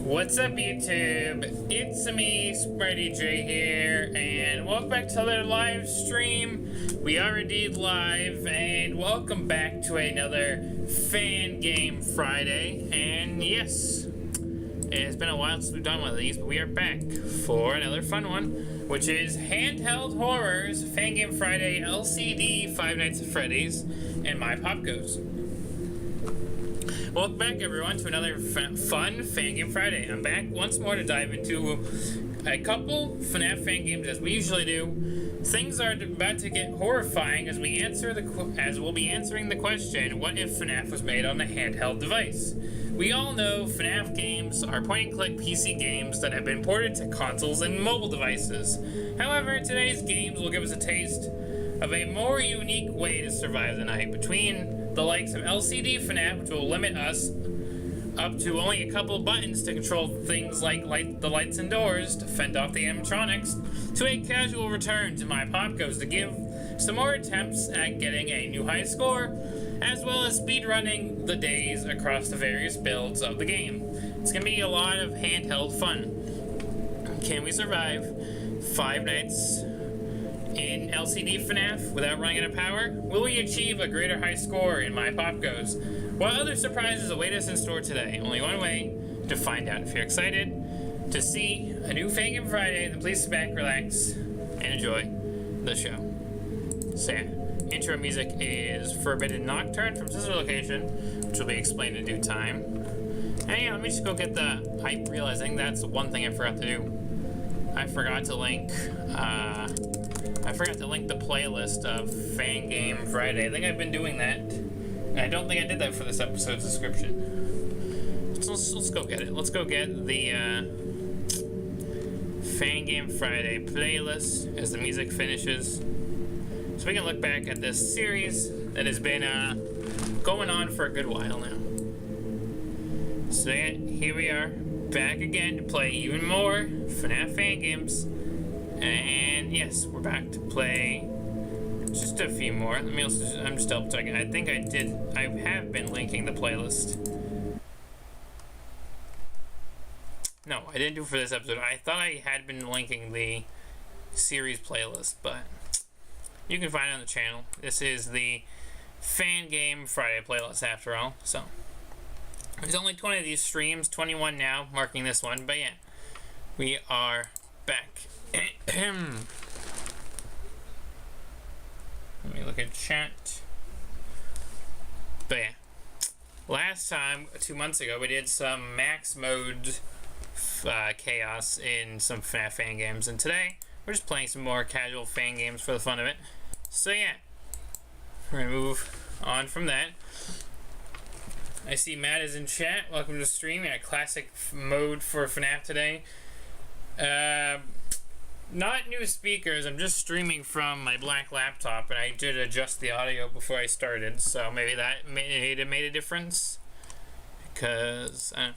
What's up, YouTube? It's me, Freddy J here, and welcome back to another live stream. We are indeed live, and welcome back to another Fan Game Friday. And yes, it has been a while since we've done one of these, but we are back for another fun one, which is Handheld Horrors Fan Game Friday LCD Five Nights at Freddy's and MyPopgoes. Welcome back, everyone, to another fun Fan Game Friday. I'm back once more to dive into a couple FNAF fan games as we usually do. Things are about to get horrifying as we'll be answering the question, what if FNAF was made on a handheld device? We all know FNAF games are point-and-click PC games that have been ported to consoles and mobile devices. However, today's games will give us a taste of a more unique way to survive the night between the likes of LCD FNAF, which will limit us up to only a couple buttons to control things like the lights and doors to fend off the animatronics, to a casual return to MyPopgoes to give some more attempts at getting a new high score, as well as speedrunning the days across the various builds of the game. It's going to be a lot of handheld fun. Can we survive 5 nights in LCD FNAF without running out of power? Will we achieve a greater high score in MyPopgoes? What other surprises await us in store today? Only one way to find out. If you're excited to see a new Fan Game Friday, then please sit back, relax, and enjoy the show. So yeah, intro music is Forbidden Nocturne from Sister Location, which will be explained in due time. And yeah, let me just go get the hype, realizing that's the one thing I forgot to do. I forgot to link the playlist of Fan Game Friday. I think I've been doing that. And I don't think I did that for this episode's description. So let's go get it. Let's go get the Fan Game Friday playlist as the music finishes. So we can look back at this series that has been going on for a good while now. So yeah, here we are, back again to play even more FNAF fan games. And yes, we're back to play just a few more. I'm just double checking. I think I have been linking the playlist. No, I didn't do it for this episode. I thought I had been linking the series playlist, but you can find it on the channel. This is the Fan Game Friday playlist after all. So there's only 20 of these streams, 21 now, marking this one. But yeah, we are back. Let me look at chat. But yeah, last time, 2 months ago, we did some max mode chaos in some FNAF fan games, and today we're just playing some more casual fan games for the fun of it. So yeah, we're gonna move on from that. I see Matt is in chat. Welcome to the stream. Yeah, classic mode for FNAF today. Not new speakers. I'm just streaming from my black laptop, and I did adjust the audio before I started, so maybe that made a difference. Because I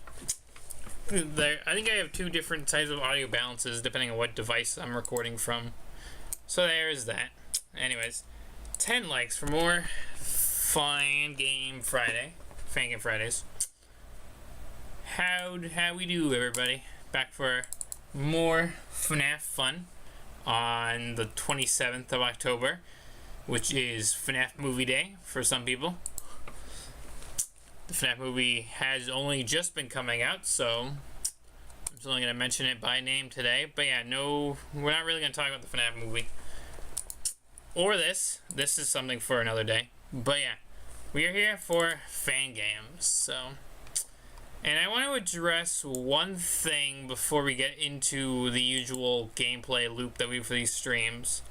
think I have two different types of audio balances depending on what device I'm recording from. So there's that. Anyways, 10 likes for more Fan Game Fridays. How we do, everybody? Back for more FNAF fun on the 27th of October, which is FNAF Movie Day for some people. The FNAF movie has only just been coming out, so I'm just only going to mention it by name today. But yeah, no, we're not really going to talk about the FNAF movie. Or this. This is something for another day. But yeah, we are here for fan games. So, and I want to address one thing before we get into the usual gameplay loop that we do for these streams.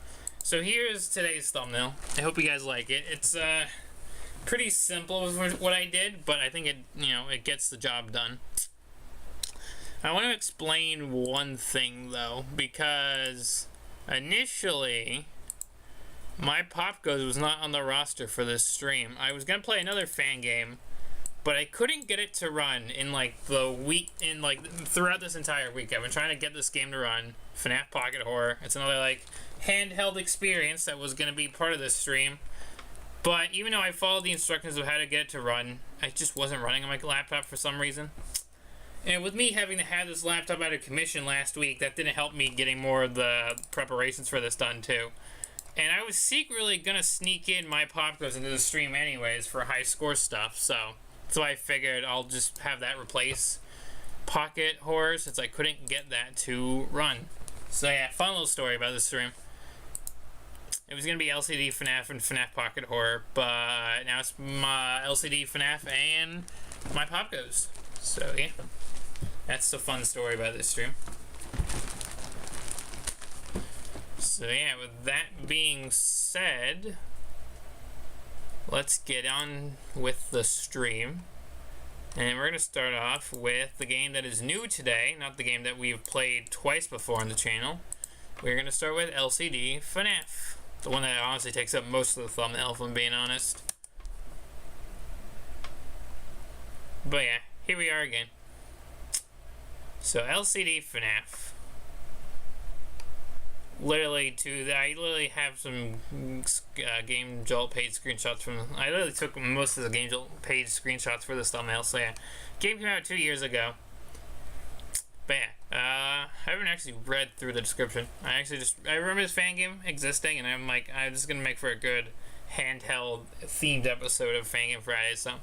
So here's today's thumbnail. I hope you guys like it. It's pretty simple with what I did, but I think it gets the job done. I want to explain one thing though, because initially MyPopgoes was not on the roster for this stream. I was gonna play another fan game, but I couldn't get it to run in throughout this entire week. I've been trying to get this game to run. FNAF Pocket Horror. It's another handheld experience that was gonna be part of this stream. But even though I followed the instructions of how to get it to run, it just wasn't running on my laptop for some reason. And with me having to have this laptop out of commission last week, that didn't help me getting more of the preparations for this done too. And I was secretly going to sneak in MyPopgoes into the stream anyways for high score stuff, so I figured I'll just have that replace Pocket Horror since I couldn't get that to run. So yeah, fun little story about this stream. It was going to be LCD FNAF and FNAF Pocket Horror, but now it's my LCD FNAF and MyPopgoes. So yeah, that's the fun story about this stream. So yeah, with that being said, let's get on with the stream. And we're going to start off with the game that is new today, not the game that we've played twice before on the channel. We're going to start with LCD FNAF. The one that honestly takes up most of the thumbnail, if I'm being honest. But yeah, here we are again. So LCD FNAF. I literally have some Game Jolt page screenshots from. I literally took most of the Game Jolt page screenshots for this thumbnail. So yeah, game came out 2 years ago. But yeah, I haven't actually read through the description. I remember this fan game existing, and I'm like, I'm just gonna make for a good handheld themed episode of Fan Game Friday. So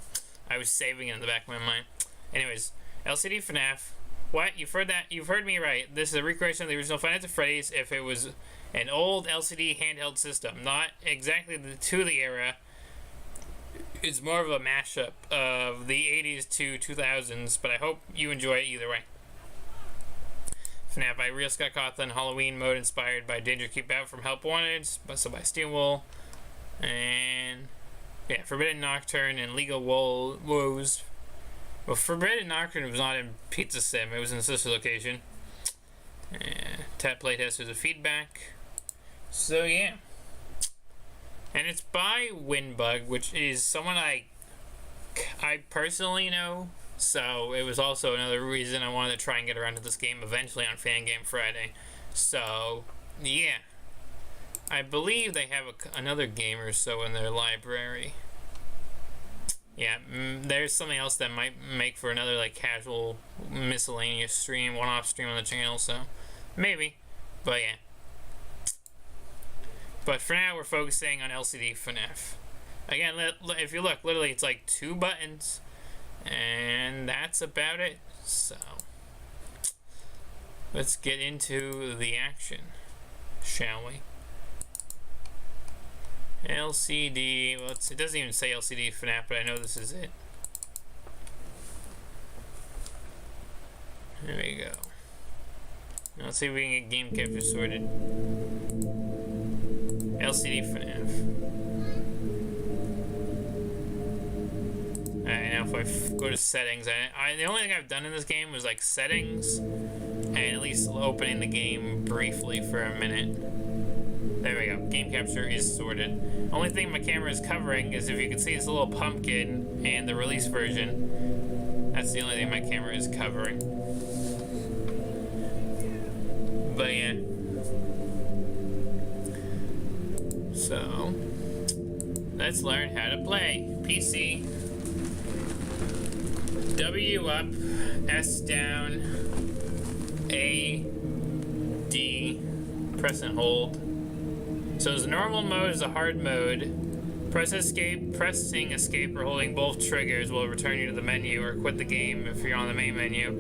I was saving it in the back of my mind. Anyways, LCD FNAF. What? You've heard that? You've heard me right. This is a recreation of the original Five Nights at Freddy's if it was an old LCD handheld system. Not exactly to the era. It's more of a mashup of the 80s to 2000s, but I hope you enjoy it either way. FNAF by Real Scott Cawthon, Halloween mode inspired by Danger Keep Out from Help Wanted, so by Steelwool, and yeah, Forbidden Nocturne and Legal Woes. Well, Forbidden Nocturne was not in Pizza Sim, it was in a sister location. Yeah. playtesters of feedback. So yeah. And it's by Winbug, which is someone I personally know. So it was also another reason I wanted to try and get around to this game eventually on Fangame Friday. So yeah. I believe they have another game or so in their library. Yeah, there's something else that might make for another like casual miscellaneous stream, one-off stream on the channel, so maybe. But yeah. But for now, we're focusing on LCD FNAF. Again, if you look, literally it's like 2 buttons, and that's about it. So let's get into the action, shall we? LCD, well, it doesn't even say LCD FNAF, but I know this is it. There we go. Now let's see if we can get game capture sorted. LCD FNAF. Alright, now if I go to settings, the only thing I've done in this game was like settings, and at least opening the game briefly for a minute. There we go. Game capture is sorted. Only thing my camera is covering is, if you can see, it's a little pumpkin and the release version. That's the only thing my camera is covering. But yeah. So let's learn how to play. PC. W up, S down, A, D, press and hold. So the normal mode is a hard mode. Press escape. Pressing escape or holding both triggers will return you to the menu, or quit the game if you're on the main menu.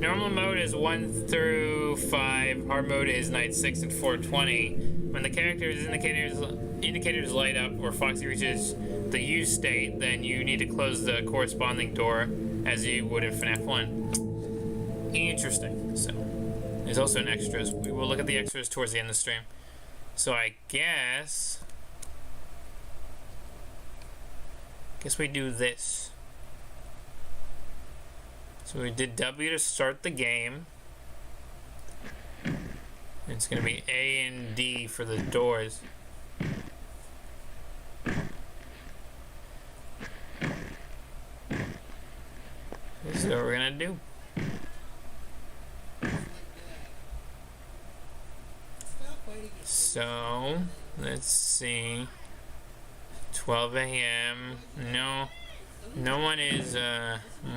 Normal mode is 1 through 5. Hard mode is night 6 and 420. When the character's indicators light up or Foxy reaches the use state, then you need to close the corresponding door as you would in FNAF 1. Interesting. So there's also an extras. We will look at the extras towards the end of the stream. So I guess we do this. So we did W to start the game. It's gonna be A and D for the doors. This is what we're gonna do. So, let's see. 12 a.m. No one is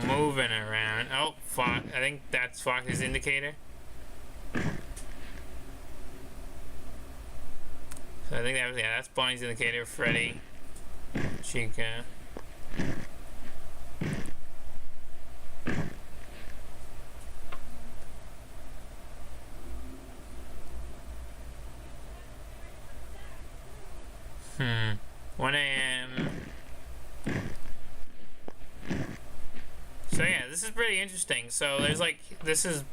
moving around. Oh, Fox. I think that's Fox's indicator. So I think that was, yeah, that's Bonnie's indicator. Freddy, Chica. Hmm. 1 a.m. So yeah, this is pretty interesting. So there's like, this is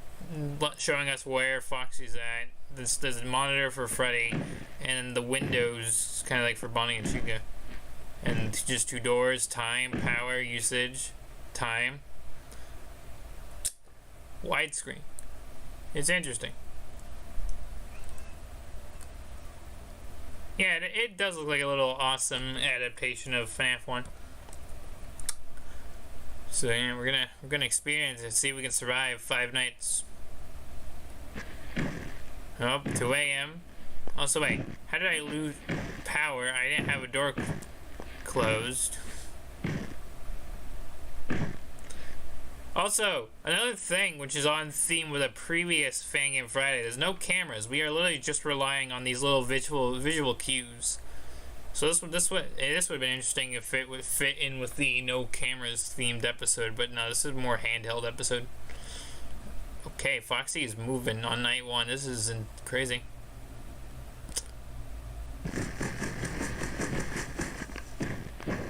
showing us where Foxy's at. There's a monitor for Freddy, and the windows kind of like for Bonnie and Chica. And just 2 doors, time, power, usage, time. Widescreen. It's interesting. Yeah, it does look like a little awesome adaptation of FNAF 1. So yeah, we're gonna experience it, see if we can survive 5 nights. Oh, 2 a.m. Also, wait, how did I lose power? I didn't have a door closed. Also, another thing which is on theme with a previous Fangame Friday, there's no cameras. We are literally just relying on these little visual cues. So this would have been interesting if it would fit in with the no cameras themed episode, but no, this is a more handheld episode. Okay, Foxy is moving on night 1. This is crazy.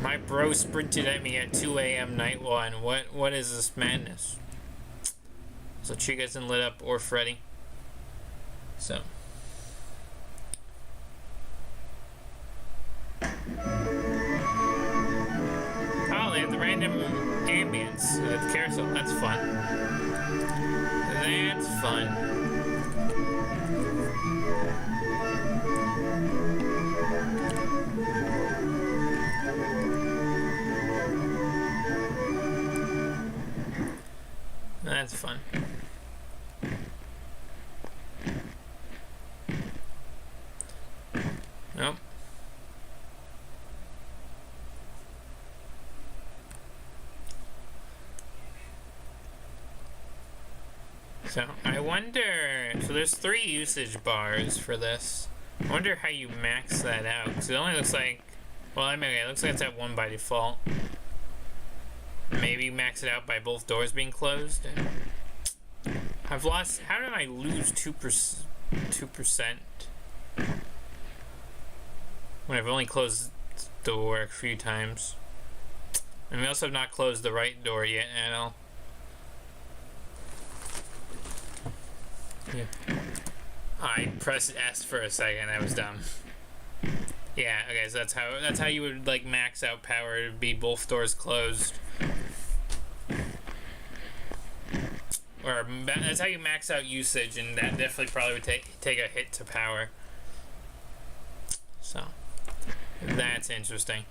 My bro sprinted at me at 2 a.m. night 1. What is this madness? So Chica isn't lit up, or Freddy. So. Oh, they have the random ambience at the carousel. That's fun. That's fun. That's fun. Nope. So, I wonder... So there's 3 usage bars for this. I wonder how you max that out. Because it only looks like... Well, I mean, it looks like it's at 1 by default. Maybe max it out by both doors being closed. I've lost... How did I lose 2%? When I've only closed the door a few times. And we also have not closed the right door yet at all. Yeah. I pressed S for a second. That was dumb. Yeah. Okay. So that's how you would like max out power. It'd be both doors closed. Or that's how you max out usage, and that definitely probably would take a hit to power. So that's interesting.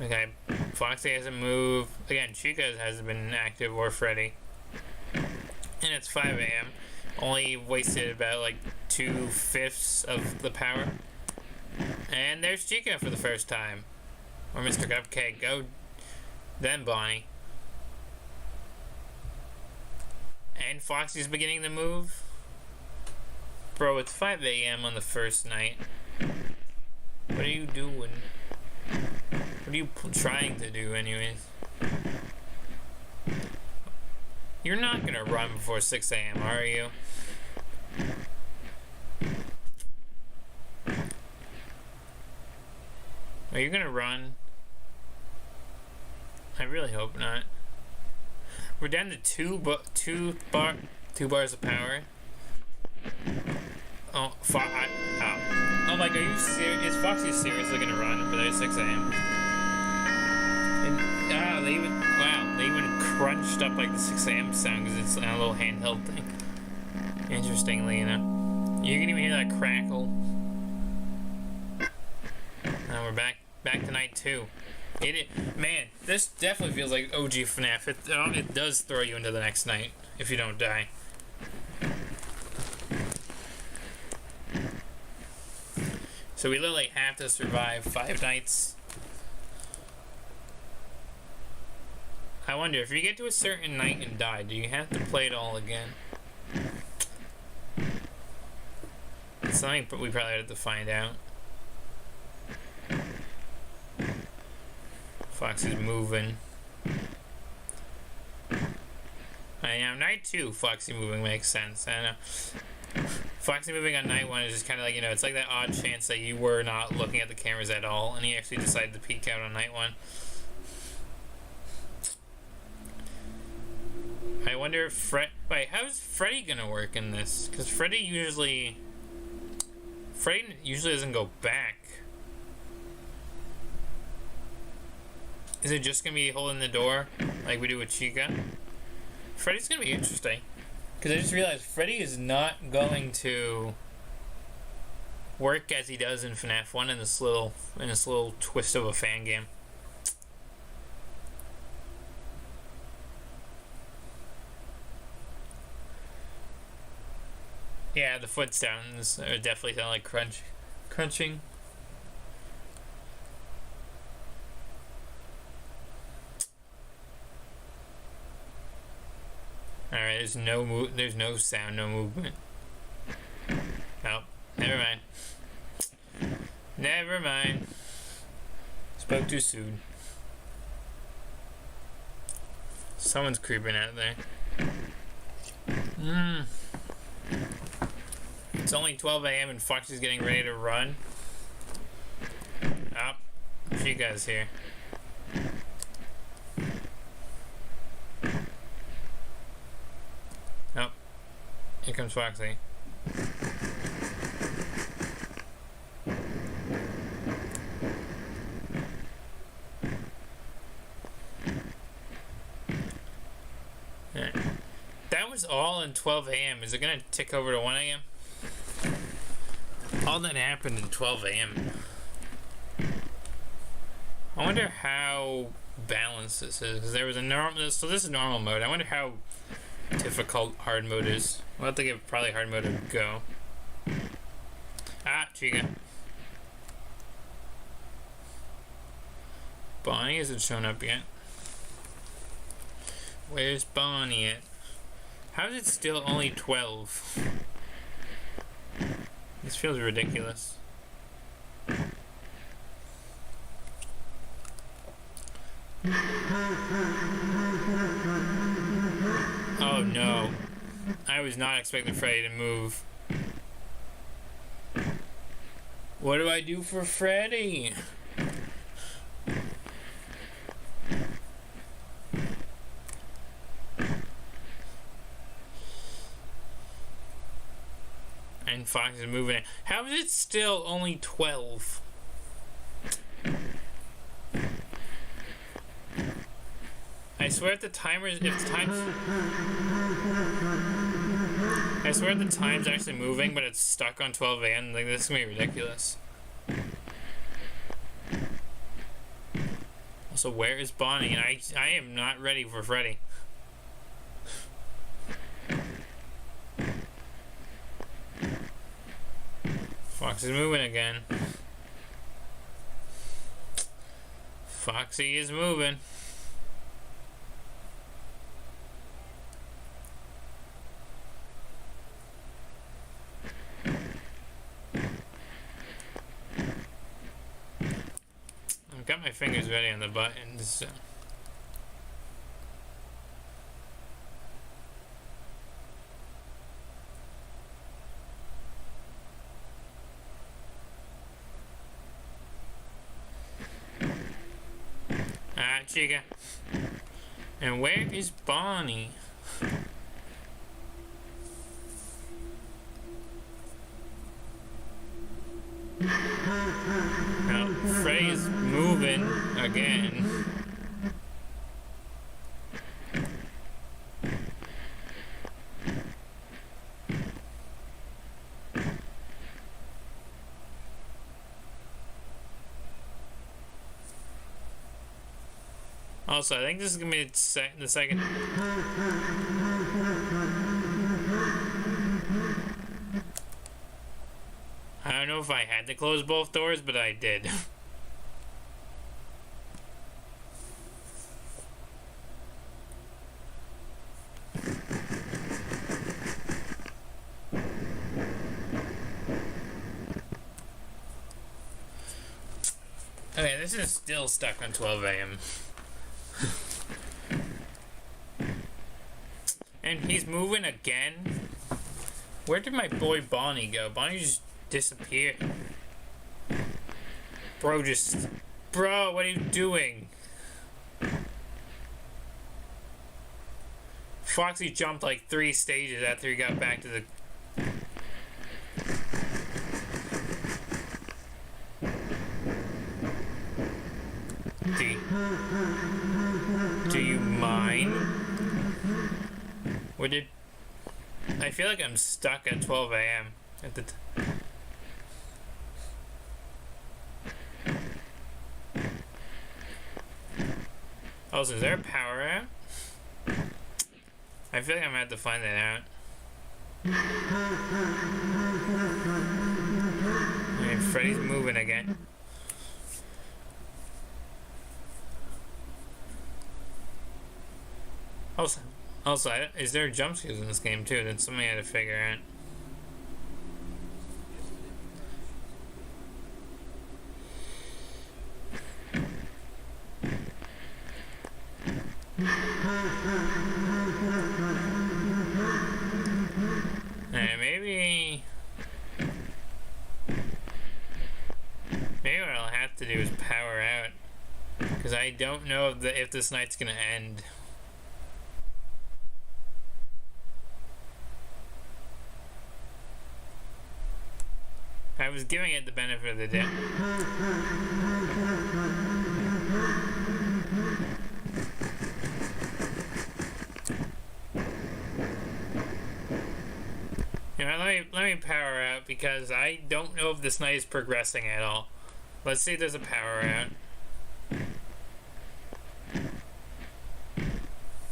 Okay, Foxy hasn't moved. Again, Chica hasn't been active, or Freddy. And it's 5 a.m. Only wasted about like 2/5 of the power. And there's Chica for the first time. Or Mr. Cupcake. Go then, Bonnie. And Foxy's beginning to move. Bro, it's 5 a.m. on the first night. What are you doing? What are you trying to do, anyways? You're not gonna run before 6 a.m., are you? Are you gonna run? I really hope not. We're down to two bars of power. Oh, oh my god, are you serious? Is Foxy seriously gonna run by 6 a.m.? And, they even crunched up like the 6 a.m. sound because it's a little handheld thing. Interestingly, you know. You can even hear that crackle. Now we're back to night 2. Man, this definitely feels like OG FNAF. It does throw you into the next night if you don't die. So we literally have to survive 5 nights. I wonder, if you get to a certain night and die, do you have to play it all again? It's something we probably have to find out. Foxy's moving. I know, night 2, Foxy moving makes sense. I know. Foxy moving on night 1 is just kind of like, you know, it's like that odd chance that you were not looking at the cameras at all, and he actually decided to peek out on night 1. I wonder if wait, how's Freddy gonna work in this? Because Freddy usually doesn't go back. Is it just gonna be holding the door like we do with Chica? Freddy's gonna be interesting. Because I just realized Freddy is not going to work as he does in FNAF 1 in this little twist of a fan game. Yeah, the foot sounds are definitely sound like crunching. Alright, there's no sound, no movement. Oh, never mind. Never mind. Spoke too soon. Someone's creeping out there. It's only 12 a.m. and Foxy's getting ready to run. Oh, Chica's here. Oh, here comes Foxy. That That was all in 12 a.m. Is it gonna tick over to 1 a.m.? All that happened in 12 a.m. I wonder how balanced this is. Because there was a normal. So this is normal mode. I wonder how difficult hard mode is. We'll have to give probably hard mode a go. Ah, Chica. Bonnie hasn't shown up yet. Where's Bonnie at? How is it still only 12? This feels ridiculous. Oh no. I was not expecting Freddy to move. What do I do for Freddy? And Fox is moving it. How is it still only 12? I swear if the timer's I swear the time's actually moving, but it's stuck on 12 a.m. Like, this is gonna be ridiculous. Also, where is Bonnie? And I am not ready for Freddy. Fox is moving again. Foxy is moving. I've got my fingers ready on the buttons. So. Ah, Chica. And where is Bonnie? Now, Freddy's moving again. Also, I think this is gonna be the second. I don't know if I had to close both doors, but I did. Okay, this is still stuck on 12 a.m. And he's moving again? Where did my boy Bonnie go? Bonnie just disappeared. Bro, what are you doing? Foxy jumped like 3 stages after he got back to the... Do you mind? What did... I feel like I'm stuck at 12 a.m. at the Also, is there a power out? I feel like I'm gonna have to find that out. And Freddy's moving again. Also, is there jump scares in this game too? That's something I had to figure out. Maybe what I'll have to do is power out, because I don't know if this night's gonna end. I was giving it the benefit of the doubt. me power out because I don't know if this night is progressing at all. Let's see if there's a power out.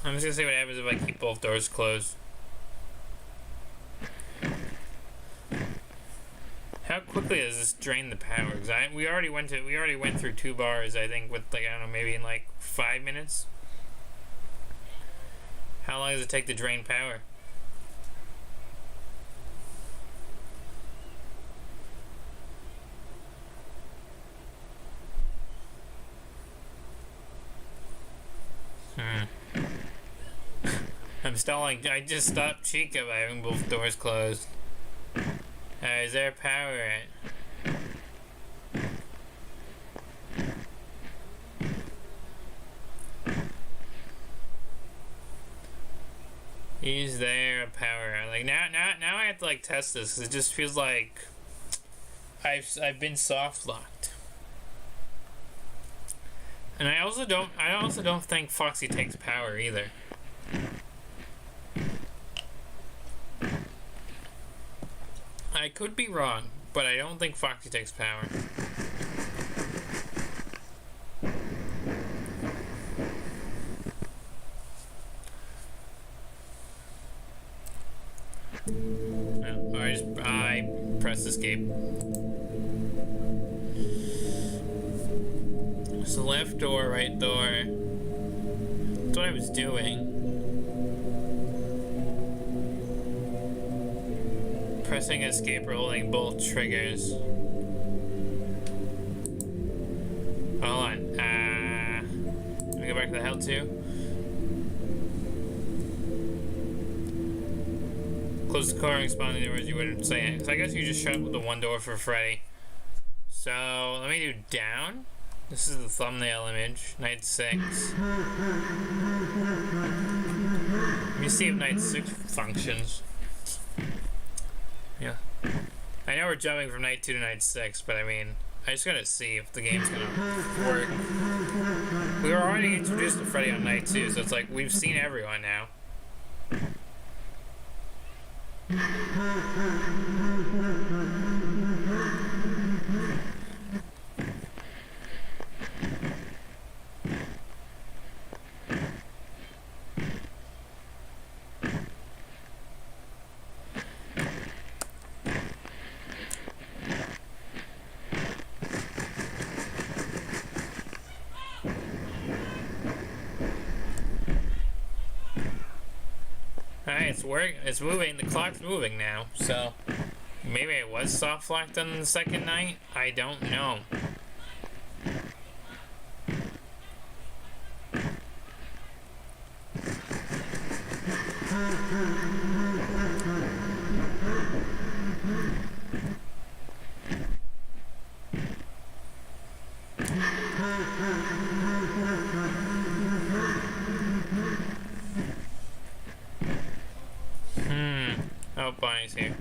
I'm just gonna see what happens if I keep both doors closed. How quickly does this drain the power? Cause we already went through 2 bars. I think with like, I don't know, maybe in like 5 minutes. How long does it take to drain power? I'm stalling. I just stopped Chica by having both doors closed. Is there power at? Is there a power? Like now I have to like test this because it just feels like I've been soft locked. And I also don't think Foxy takes power either. I could be wrong, but I don't think Foxy takes power. No, I press escape. So left door, right door. That's what I was doing. Pressing escape or holding both triggers. Hold on. Let me go back to the Held 2. Close the car and respond to the words you wouldn't say it. So I guess you just shut the one door for Freddy. So let me do down. This is the thumbnail image. Night 6. Let me see if night 6 functions. Yeah. I know we're jumping from night 2 to night 6, but I mean, I just gotta see if the game's gonna work. We were already introduced to Freddy on night 2, so it's like we've seen everyone now. Alright, it's moving. The clock's moving now, so maybe it was soft locked on the second night. I don't know. Oh, Bonnie's here.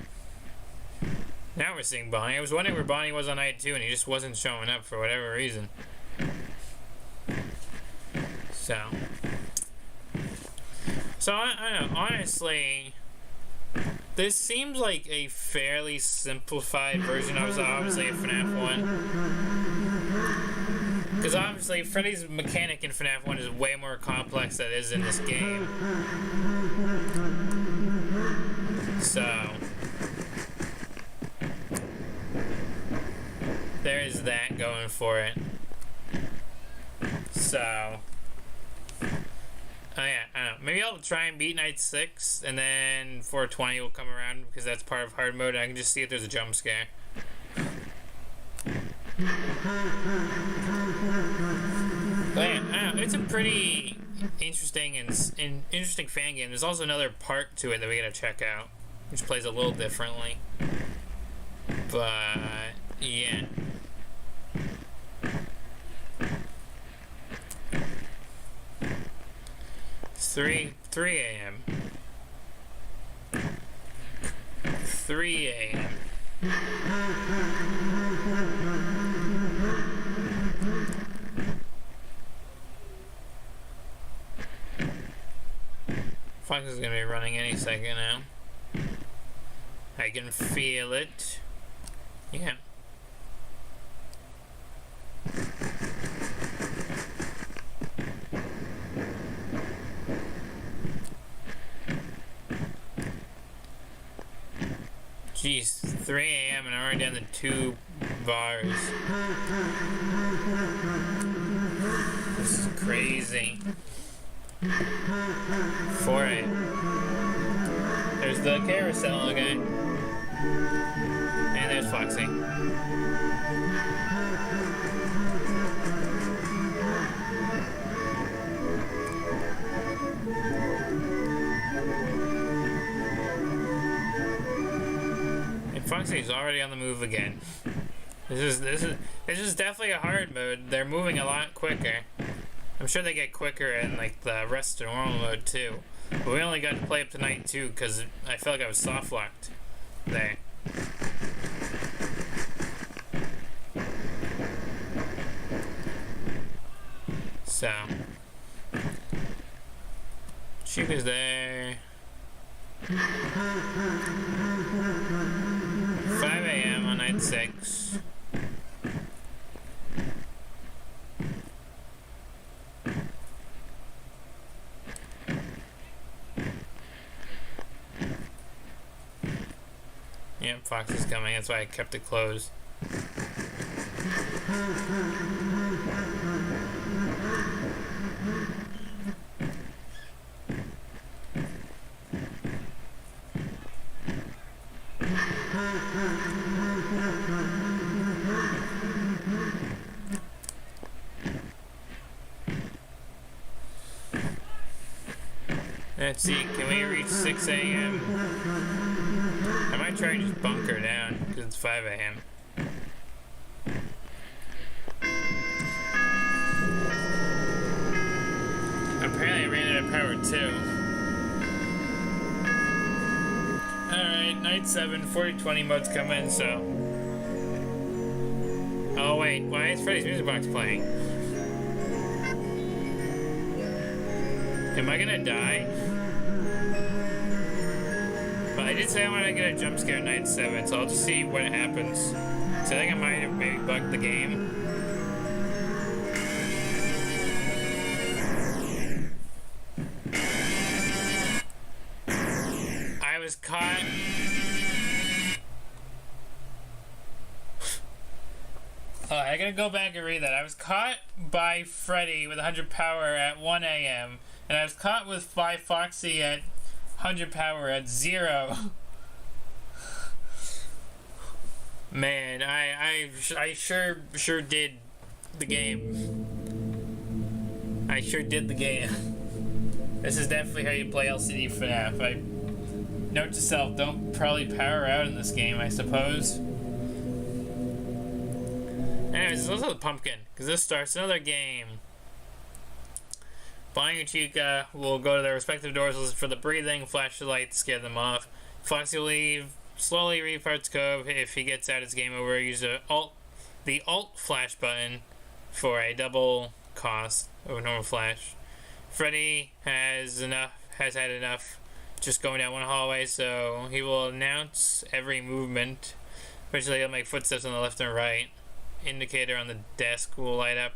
Now we're seeing Bonnie. I was wondering where Bonnie was on night 2 and he just wasn't showing up for whatever reason. So I don't know, honestly, this seems like a fairly simplified version of obviously a FNAF 1. Because obviously Freddy's mechanic in FNAF 1 is way more complex than it is in this game. So there is that going for it. So oh yeah, I don't know. Maybe I'll try and beat night 6 and then 420 will come around because that's part of hard mode. I can just see if there's a jump scare. But yeah, I don't know. It's a pretty interesting and interesting fan game. There's also another part to it that we gotta check out, which plays a little differently. But yeah. It's 3 a.m. 3 a.m. Fox is gonna be running any second now. I I can feel it. Yeah. Jeez, 3 a.m. and I'm already down to 2 bars. This is crazy. 4 a.m. There's the carousel again. And there's Foxy. Foxy's already on the move again. This is definitely a hard mode. They're moving a lot quicker. I'm sure they get quicker in like the rest of normal mode too. But we only got to play up to night 2 because I felt like I was soft locked there. So Chica's there. 5 a.m. on night 6. Yep, Fox is coming. That's why I kept it closed. Let's see, can we reach 6 a.m.? I might try and just bunker down, because it's 5 a.m. Apparently I ran out of power too. Alright, night 7, 40-20 mode's coming, so... Oh wait, why is Freddy's music box playing? Am I gonna die? But I did say I want to get a jump scare at night 7, so I'll just see what happens. So I think I might have maybe bugged the game. I was caught. Oh, I gotta go back and read that. I was caught by Freddy with 100 power at 1 a.m. and I was caught by Foxy at 100 power at 0. Man, I sure did the game. I sure did the game. This is definitely how you play LCD FNAF. Note to self, don't probably power out in this game, I suppose. Anyways, there's also the pumpkin, because this starts another game. Bonnie and Chica will go to their respective doors, listen for the breathing, flash the light to scare them off. Foxy will leave, slowly read parts code. If he gets out, it's game over. Use the alt flash button for a double cost of normal flash. Freddy has had enough just going down one hallway, so he will announce every movement. Eventually he'll make footsteps on the left and right. Indicator on the desk will light up,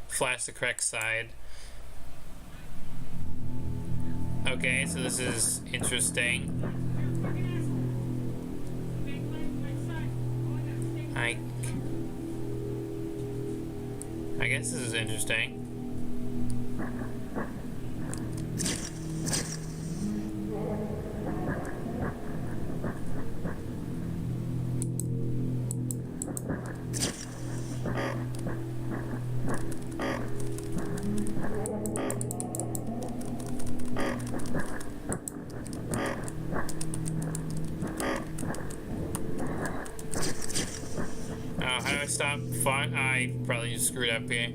flash the correct side. Okay, so this is interesting. I guess this is interesting. How do I stop? I probably just screwed up here.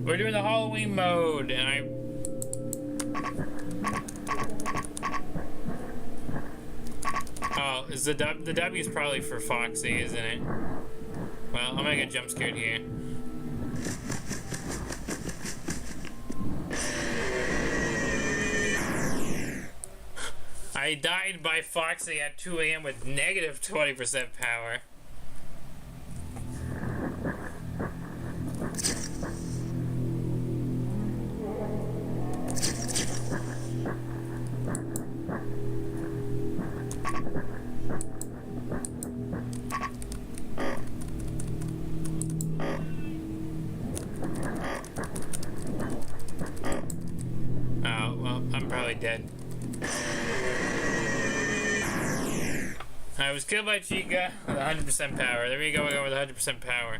We're doing the Halloween mode, and oh, is the W is probably for Foxy, isn't it? Well, I'm gonna get jump scared here. I I died by Foxy at 2 a.m. with negative 20% power. Oh, well, I'm probably dead. I was killed by Chica with 100% power. There we go, with 100% power.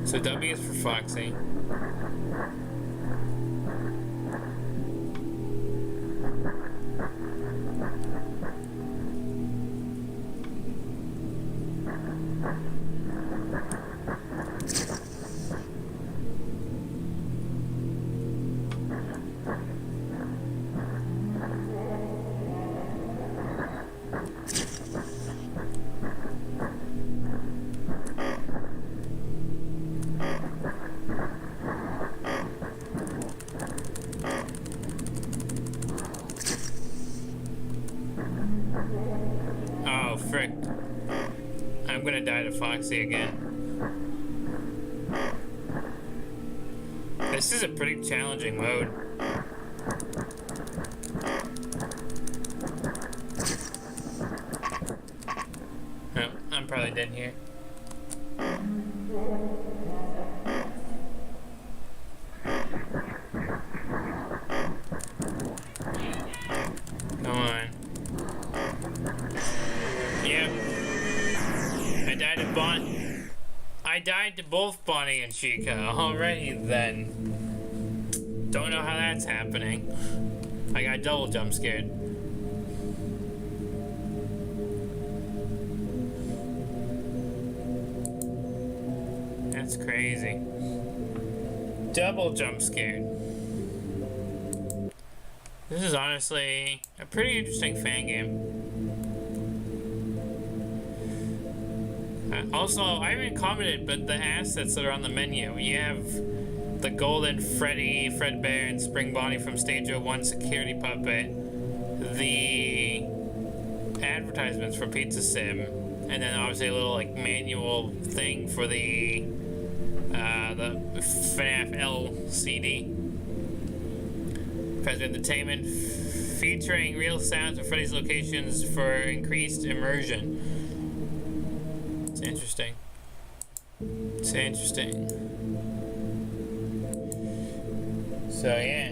So W is for Foxy. Oh, frick. I'm gonna die to Foxy again. This is a pretty challenging mode. Oh, I'm probably dead here. Come on. Yep. I died to both Bonnie and Chica already then. Don't know how that's happening. I got double jump scared. That's crazy. Double jump scared. This is honestly a pretty interesting fan game. Also, I haven't commented, but the assets that are on the menu. You have the golden Freddy, Fredbear, and Spring Bonnie from Stage 01 Security Puppet. The advertisements for Pizza Sim. And then obviously a little like manual thing for the FNAF LCD. Present Entertainment featuring real sounds of Freddy's locations for increased immersion. It's interesting. It's interesting. So yeah.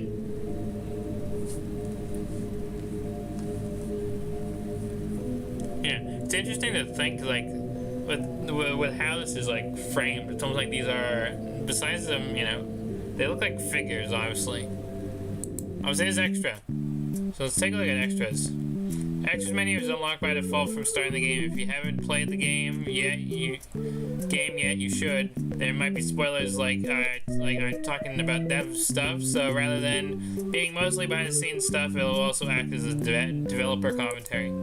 Yeah, it's interesting to think like with how this is like framed. It's almost like these are, besides them, you know, they look like figures, obviously. Oh, so there's extra. So let's take a look at extras. Extras menu is unlocked by default from starting the game. If you haven't played the game yet, you should. There might be spoilers, like I'm talking about dev stuff. So rather than being mostly behind the scenes stuff, it'll also act as a developer commentary.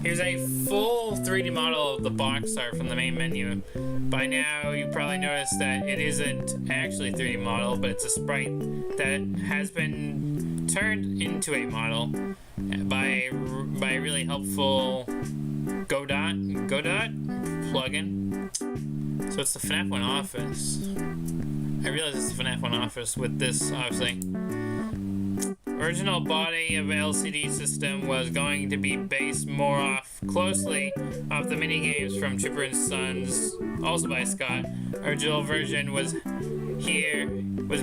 Here's a full 3D model of the box art from the main menu. By now, you probably noticed that it isn't actually a 3D model, but it's a sprite that has been turned into a model by a really helpful Godot plugin. So it's the FNAF 1 Office. I realize it's the FNAF 1 Office with this, obviously. Original body of LCD system was going to be based closely off the mini games from Trooper and Sons, also by Scott. Original version was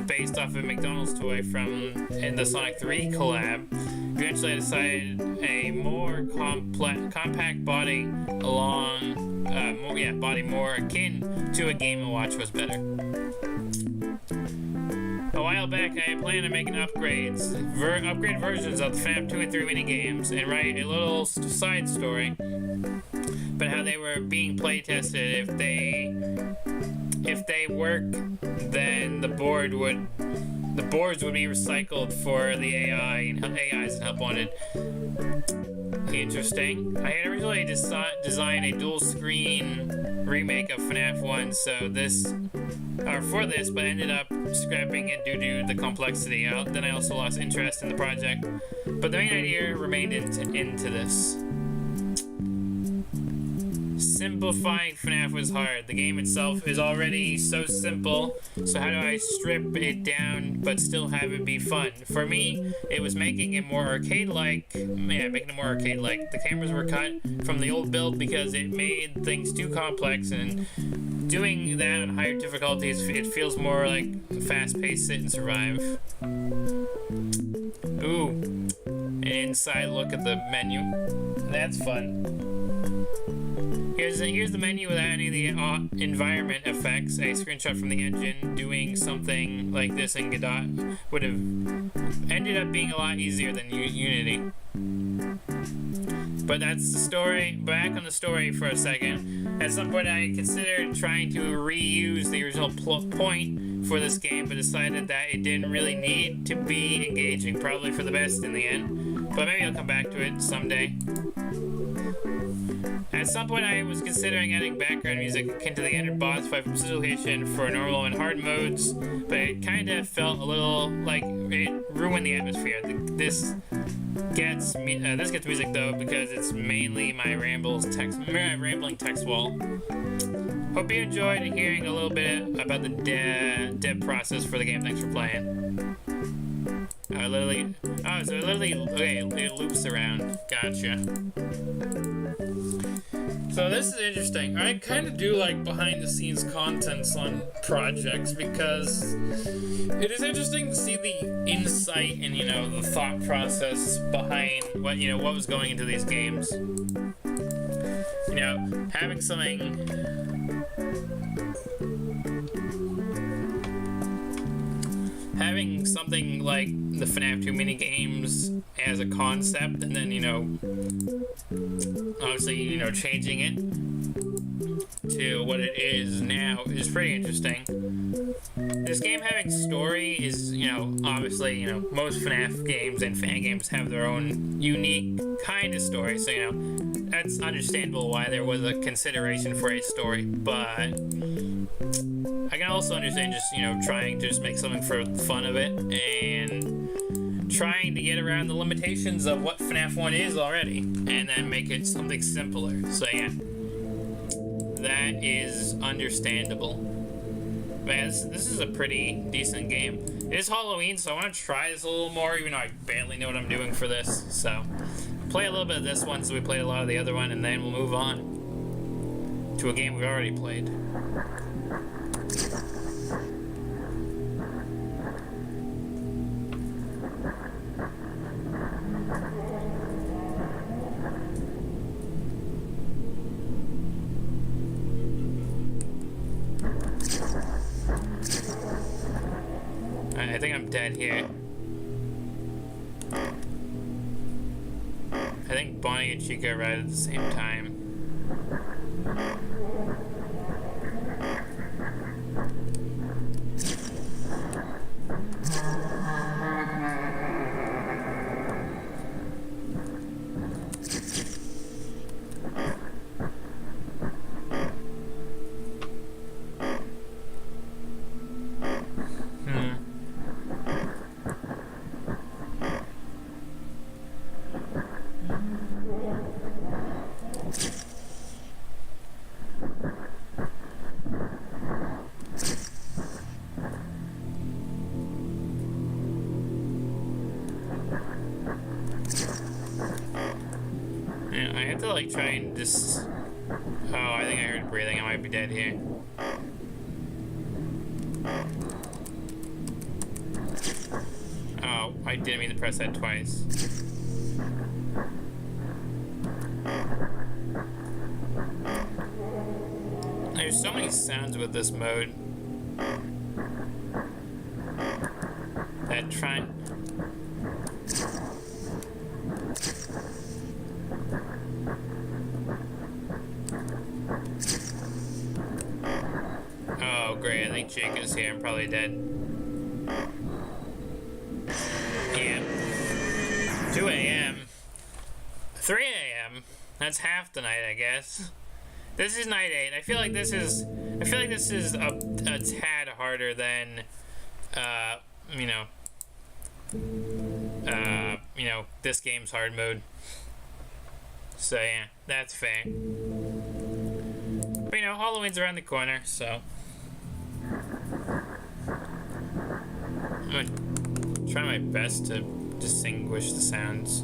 based off a McDonald's toy in the Sonic 3 collab. Eventually I decided a more compact body body more akin to a Game & Watch was better. A while back, I had planned on making upgrade versions of the FNAF 2 and 3 minigames and write a little side story about how they were being play tested. If they work, then the boards would be recycled for the AI and AIs and help wanted. Interesting. I had originally designed a dual screen remake of FNAF 1, so this or for this, but ended up scrapping it due to the complexity. Then I also lost interest in the project. But the main idea remained into this. Simplifying FNAF was hard. The game itself is already so simple, so how do I strip it down but still have it be fun? For me, it was making it more arcade-like. Yeah, making it more arcade-like. The cameras were cut from the old build because it made things too complex, and doing that on higher difficulties, it feels more like fast-paced sit and survive. Ooh, an inside look at the menu. That's fun. Here's the menu without any of the environment effects. A screenshot from the engine. Doing something like this in Godot would have ended up being a lot easier than Unity. But that's the story. Back on the story for a second. At some point I considered trying to reuse the original point for this game, but decided that it didn't really need to be engaging. Probably for the best in the end. But maybe I'll come back to it someday. At some point I was considering adding background music akin to the ended boss fight from Situation for normal and hard modes, but it kinda felt a little like it ruined the atmosphere. This gets music though because it's mainly my rambling text wall. Hope you enjoyed hearing a little bit about the dev process for the game. Thanks for playing. It loops around. Gotcha. So this is interesting. I kind of do like behind the scenes contents on projects because it is interesting to see the insight and, the thought process behind what was going into these games. Having something like the FNAF 2 minigames as a concept, and then, obviously, changing it to what it is now is pretty interesting. This game having story is, obviously, most FNAF games and fan games have their own unique kind of story, so, that's understandable why there was a consideration for a story, but I can also understand just, trying to just make something for the fun of it and trying to get around the limitations of what FNAF 1 is already and then make it something simpler. So yeah, that is understandable. Man, this is a pretty decent game. It is Halloween, so I want to try this a little more, even though I barely know what I'm doing for this. So play a little bit of this one so we played a lot of the other one, and then we'll move on to a game we've already played. I think I'm dead here. I think Bonnie and Chica arrived at the same time. Try and just... Oh, I think I heard breathing. I might be dead here. Oh, I didn't mean to press that twice. There's so many sounds with this mode. That try... Oh, great. I think Jake is here. I'm probably dead. Yeah. 2 a.m. 3 a.m. That's half the night, I guess. This is night 8. I feel like this is I feel like this is a tad harder than, you know, this game's hard mode. So yeah, that's fair. But Halloween's around the corner, so I'm gonna try my best to distinguish the sounds.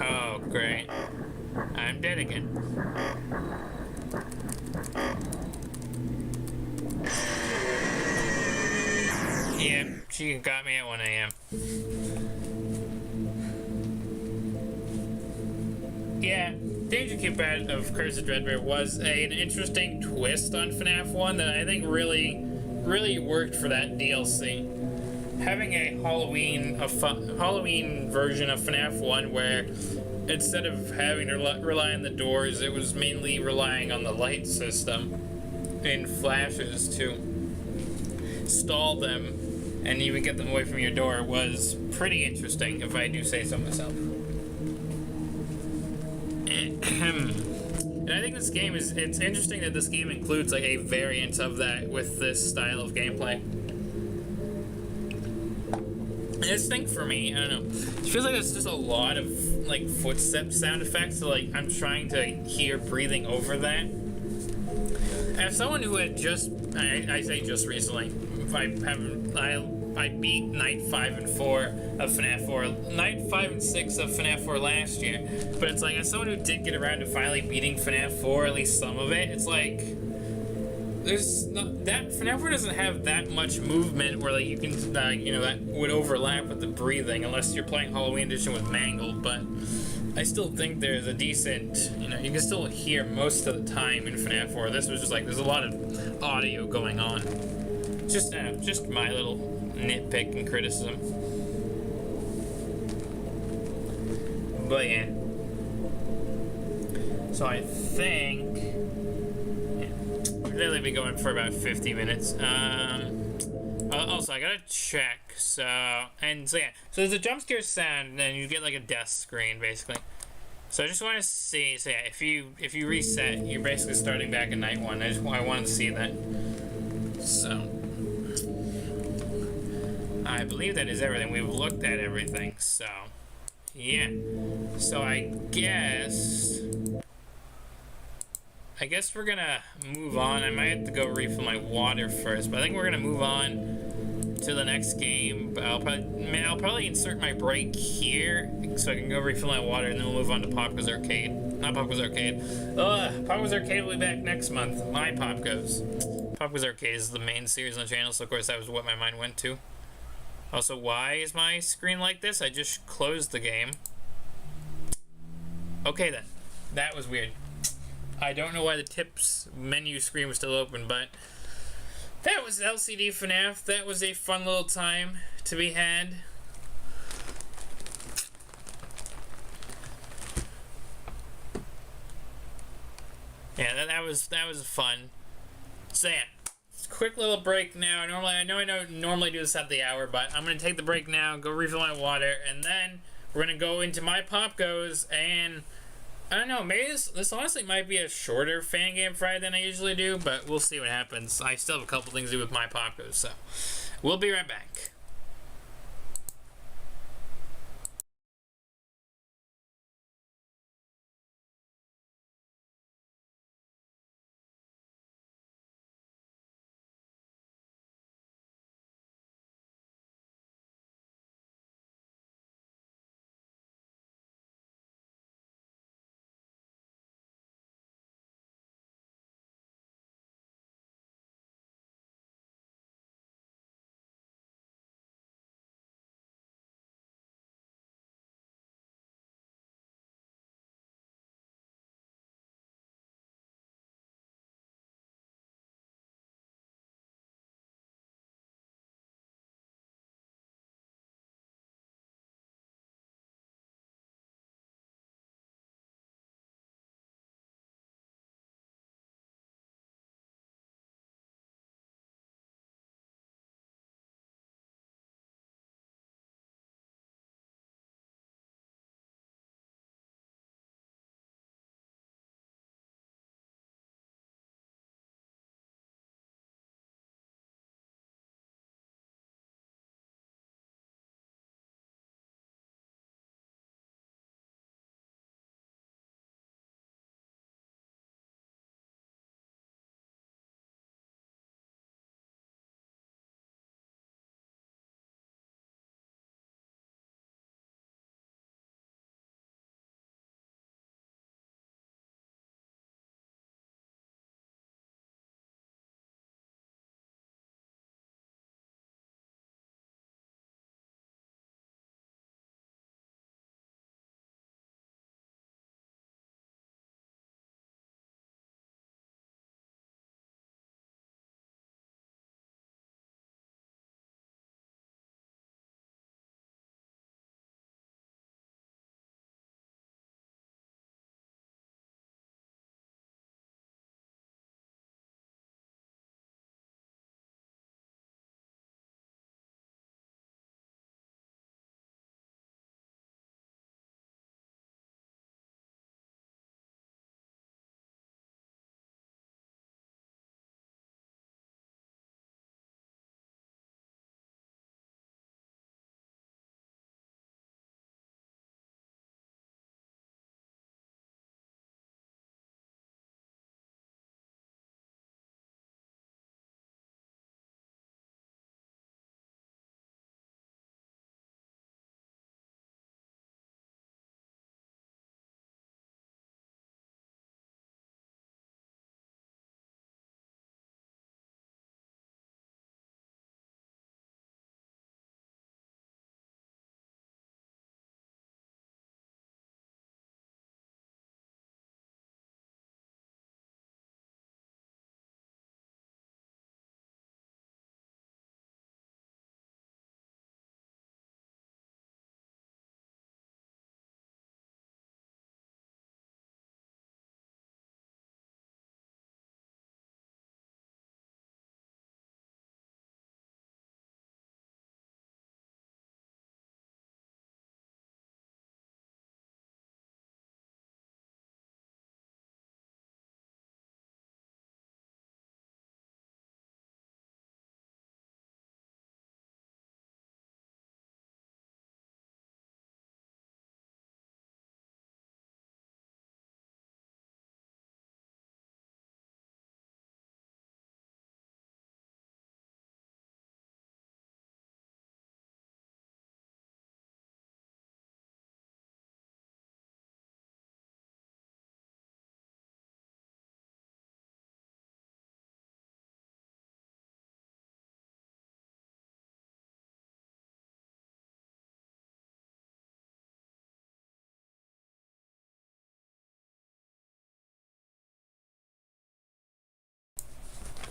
Oh, great. I'm dead again. Yeah, she got me at 1 a.m. Yeah, Danger Cube Bad of Curse of Dreadbear was an interesting twist on FNAF 1 that I think really worked for that DLC. Having a Halloween version of FNAF 1 where instead of having to rely on the doors, it was mainly relying on the light system and flashes to stall them and even get them away from your door was pretty interesting, if I do say so myself. And I think this game it's interesting that this game includes like a variant of that with this style of gameplay. This thing for me, I don't know. It feels like it's just a lot of like footstep sound effects. So like I'm trying to hear breathing over that. As someone who had I say just recently, I beat night 5 and 4 of FNAF 4, night 5 and 6 of FNAF 4 last year. But it's like as someone who did get around to finally beating FNAF 4, at least some of it, it's like there's not that FNAF 4 doesn't have that much movement where like you can that would overlap with the breathing unless you're playing Halloween Edition with Mangled. But I still think there's a decent you can still hear most of the time in FNAF 4. This was just like there's a lot of audio going on. Just my little nitpick and criticism. But yeah. So I think we've really been going for about 50 minutes. Also, I gotta check. So there's a jump scare sound, and then you get like a death screen, basically. So I just want to see. So yeah, if you reset, you're basically starting back in night 1. I wanted to see that. So I believe that is everything. We've looked at everything. So yeah. So I guess we're gonna move on. I might have to go refill my water first, but I think we're gonna move on to the next game. I'll probably insert my break here so I can go refill my water, and then we'll move on to Popgoes Arcade. Not Popgoes Arcade. Popgoes Arcade will be back next month. MyPopgoes. Popgoes Arcade is the main series on the channel, so of course that was what my mind went to. Also, why is my screen like this? I just closed the game. Okay then. That was weird. I don't know why the tips menu screen was still open, but that was LCD FNAF. That was a fun little time to be had. Yeah, that was fun. So yeah, quick little break now. I know I don't normally do this at the hour, but I'm gonna take the break now, go refill my water, and then we're gonna go into MyPopgoes, and I don't know, maybe this honestly might be a shorter fan game Friday than I usually do, but we'll see what happens. I still have a couple things to do with MyPopgoes, so we'll be right back.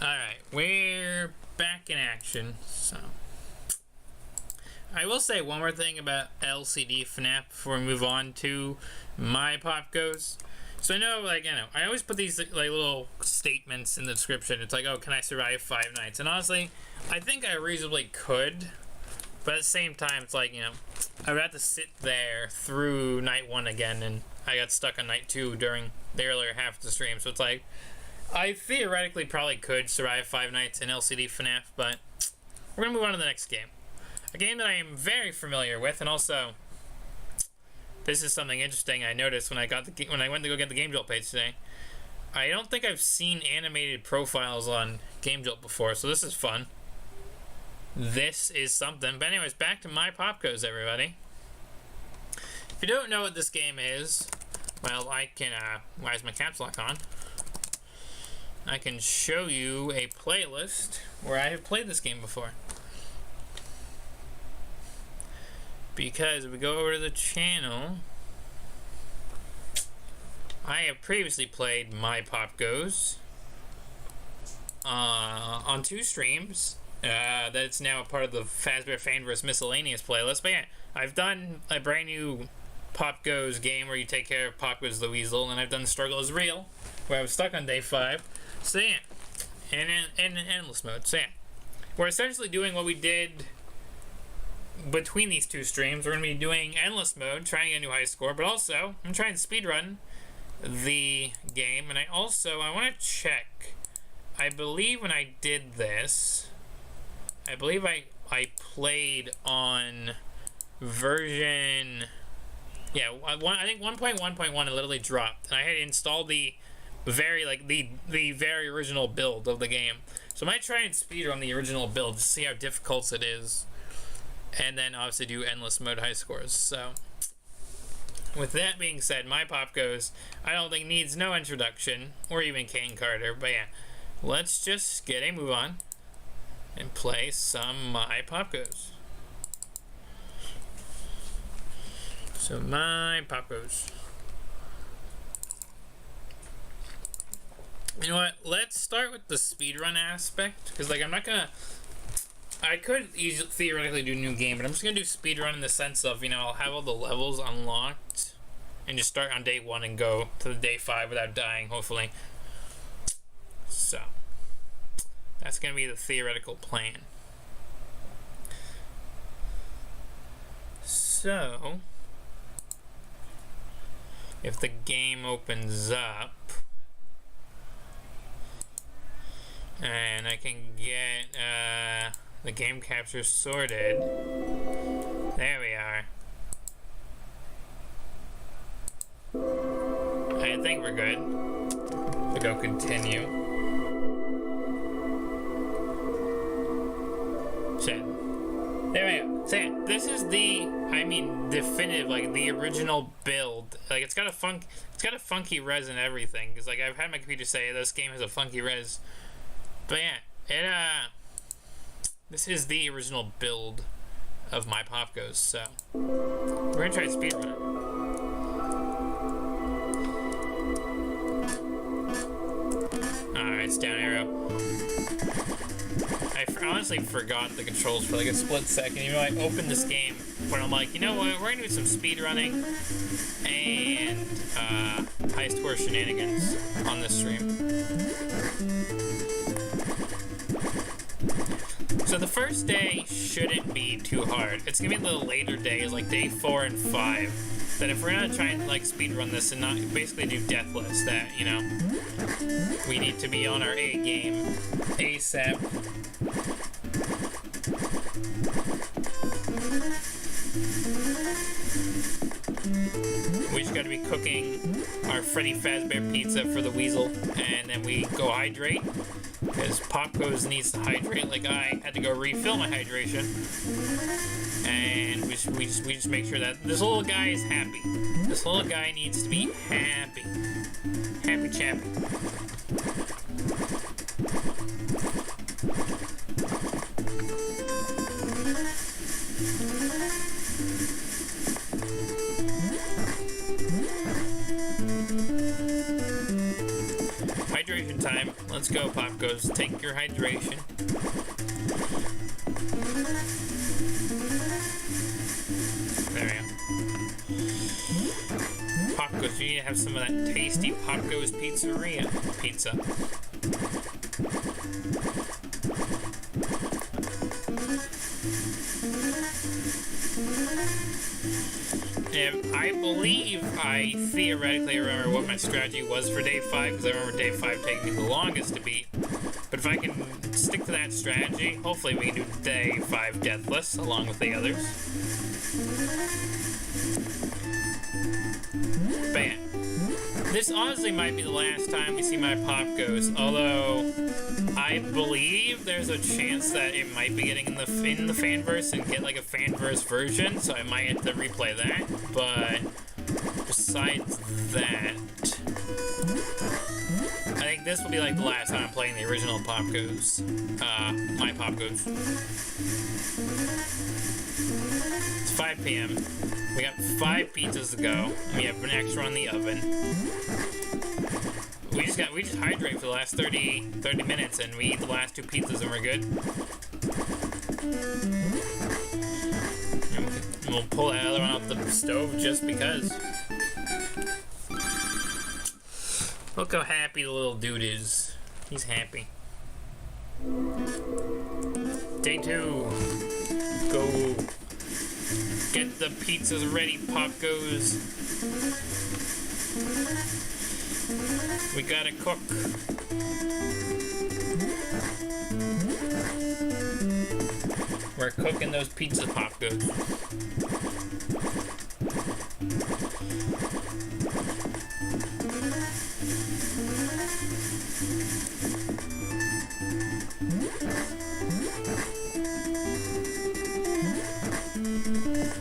Alright, we're back in action, so... I will say one more thing about LCD FNAF before we move on to MyPopgoes. So I know, like, I always put these, like, little statements in the description. It's like, oh, can I survive 5 nights? And honestly, I think I reasonably could. But at the same time, it's like, I would have to sit there through night 1 again, and I got stuck on night 2 during the earlier half of the stream. So it's like, I theoretically probably could survive 5 nights in LCD FNAF, but we're going to move on to the next game. A game that I am very familiar with, and also... This is something interesting I noticed when I went to go get the Game Jolt page today. I don't think I've seen animated profiles on Game Jolt before, so this is fun. This is something. But anyways, back to MyPopgoes, everybody. If you don't know what this game is, well, I can, why is my caps lock on? I can show you a playlist where I have played this game before. Because if we go over to the channel, I have previously played MyPopgoes on 2 streams. That's now a part of the Fazbear Fanverse Miscellaneous playlist. But yeah, I've done a brand new Popgoes game where you take care of Popgoes the Weasel, and I've done Struggle is Real, where I was stuck on day 5. So yeah, and in endless mode. So yeah, we're essentially doing what we did between these 2 streams. We're going to be doing endless mode, trying to get a new high score, but also I'm trying to speedrun the game, and I want to check. I believe when I did this, I believe I played on version, yeah, I think 1.1.1 it literally dropped, and I had installed the very original build of the game. So I might try and speedrun the original build to see how difficult it is. And then obviously do endless mode high scores. So, with that being said, MyPopgoes, I don't think needs no introduction, or even Kane Carter. But yeah, let's just get a move on and play some MyPopgoes. So MyPopgoes. You know what? Let's start with the speedrun aspect, because like I could easily theoretically do a new game, but I'm just going to do speedrun in the sense of, I'll have all the levels unlocked and just start on day 1 and go to the day 5 without dying, hopefully. So, that's going to be the theoretical plan. So, if the game opens up, and I can get, the game capture sorted. There we are. I think we're good. We go continue. Shit. There we go. So yeah, this is the, definitive, like the original build. Like it's got a funky res and everything. Cause like I've had my computer say this game has a funky res. But yeah, it this is the original build of MyPopgoes, so we're gonna try to speedrun it. Alright, it's down arrow. I honestly forgot the controls for like a split second, even though I opened this game when I'm like, you know what, we're gonna do some speedrunning and high score shenanigans on this stream. So the first day shouldn't be too hard. It's gonna be the later days, like day 4 and 5, that if we're gonna try and like speedrun this and not basically do deathless, that we need to be on our A game ASAP. We just gotta be cooking our Freddy Fazbear pizza for the Weasel, and then we go hydrate. Because Popgoes needs to hydrate, like I had to go refill my hydration, and we just make sure that this little guy is happy. This little guy needs to be happy, happy chappy. hydration time. Let's go, Popgoes. Take your hydration. There we go. Popgoes, you need to have some of that tasty Popgoes pizzeria pizza. And I believe I theoretically remember what my strategy was for day 5, because I remember day 5 taking me the longest to beat. But if I can stick to that strategy, hopefully we can do day 5 deathless along with the others. Bam. This honestly might be the last time we see MyPopgoes, although I believe there's a chance that it might be getting in the fanverse and get like a fanverse version, so I might have to replay that. But besides that, I think this will be like the last time I'm playing the original MyPopgoes. It's 5 p.m. We got 5 pizzas to go, and we have an extra on the oven. We just hydrate for the last 30 minutes, and we eat the last 2 pizzas, and we're good. And we'll pull that other one off the stove just because. Look how happy the little dude is. He's happy. Day 2. Go. Get the pizzas ready, Popgoes. We gotta cook. We're cooking those pizzas, Popgoes.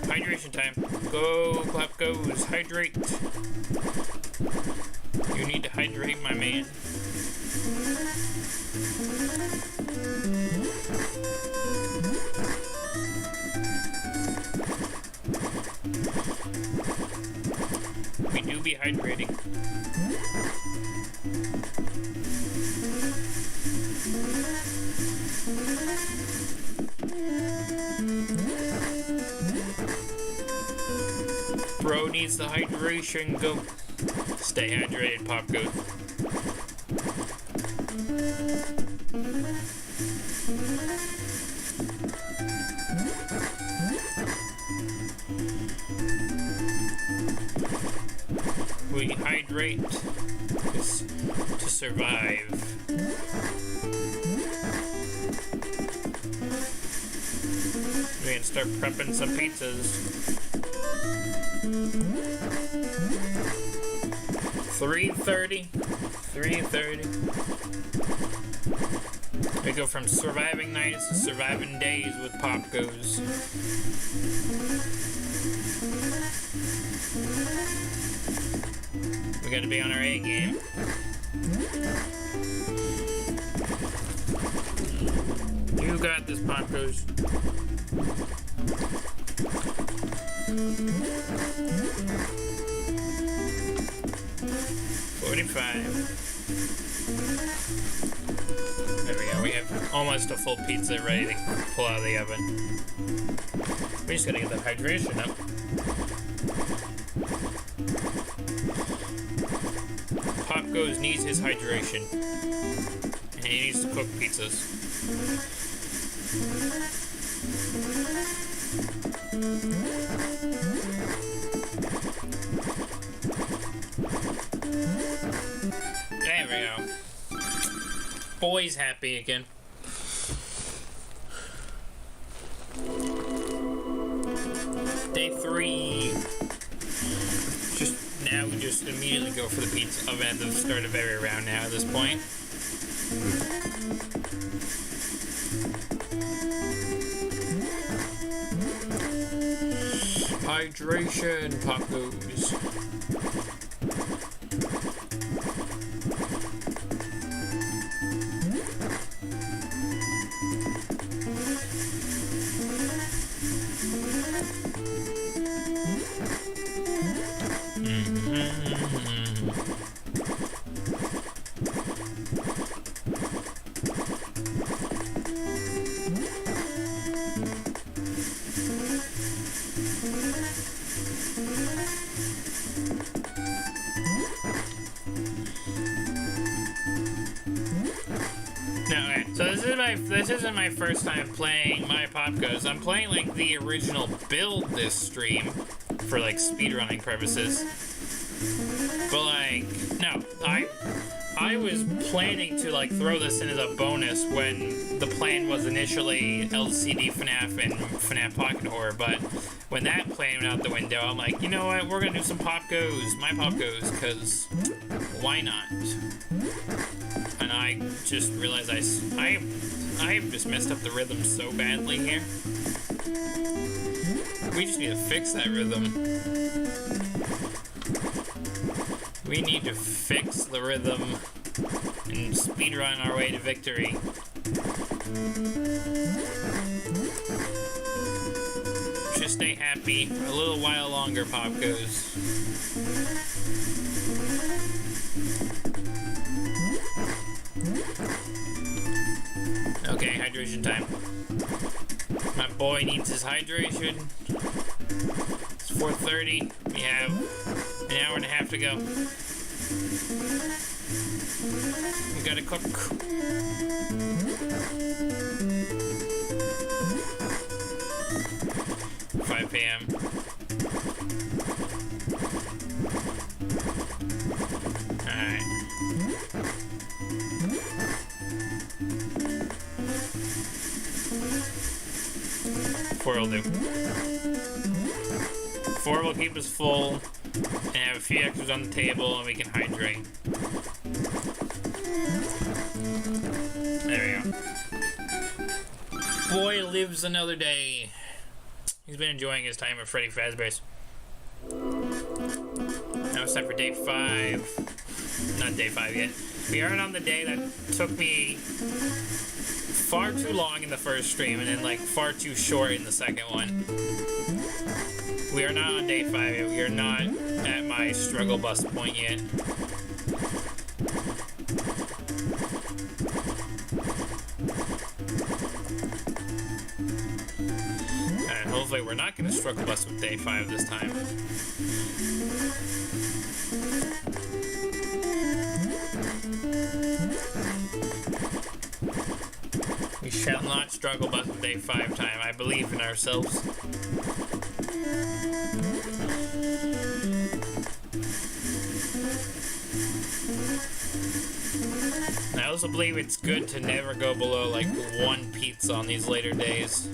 Hydration time. Go, Popgoes, hydrate. You need to hydrate, my man. We do be hydrating. Bro needs the hydration. Go. Stay hydrated, Popgoes. We hydrate to survive. We're gonna start prepping some pizzas. 3:30. We go from surviving nights to surviving days with Popgoes. We gotta be on our A game. You got this, Popgoes. There we go. We have almost a full pizza ready to pull out of the oven. We just gotta get that hydration up. Popgoes needs his hydration. And he needs to cook pizzas. There we go. Boy's happy again. Day 3. We just immediately go for the pizza oven at the start of every round now at this point. Hydration, Popgoes. No, okay. So this isn't my first time playing MyPopgoes. I'm playing like the original build this stream for like speedrunning purposes. But like, no, I was planning to like throw this in as a bonus when the plan was initially LCD FNAF and FNAF Pocket Horror, but when that plan went out the window, I'm like, you know what, we're gonna do some MyPopgoes, because why not? And I just realized I have just messed up the rhythm so badly here. We just need to fix that rhythm. We need to fix the rhythm and speedrun our way to victory. Just stay happy for a little while longer, Popgoes. Okay, hydration time. My boy needs his hydration. It's 4:30. We have an hour and a half to go. We gotta cook. 5 p.m. Alright. Four will do. 4 will keep us full and have a few extras on the table, and we can hydrate. There we go. Boy lives another day. He's been enjoying his time at Freddy Fazbear's. Now it's time for day 5. Not day 5 yet. We aren't on the day that took me far too long in the first stream and then like far too short in the second one. We are not on day 5 yet. We are not at my struggle bus point yet. And hopefully we're not going to struggle bus with day 5 this time. We shall not struggle bus with day 5 time. I believe in ourselves. I also believe it's good to never go below like 1 pizza on these later days.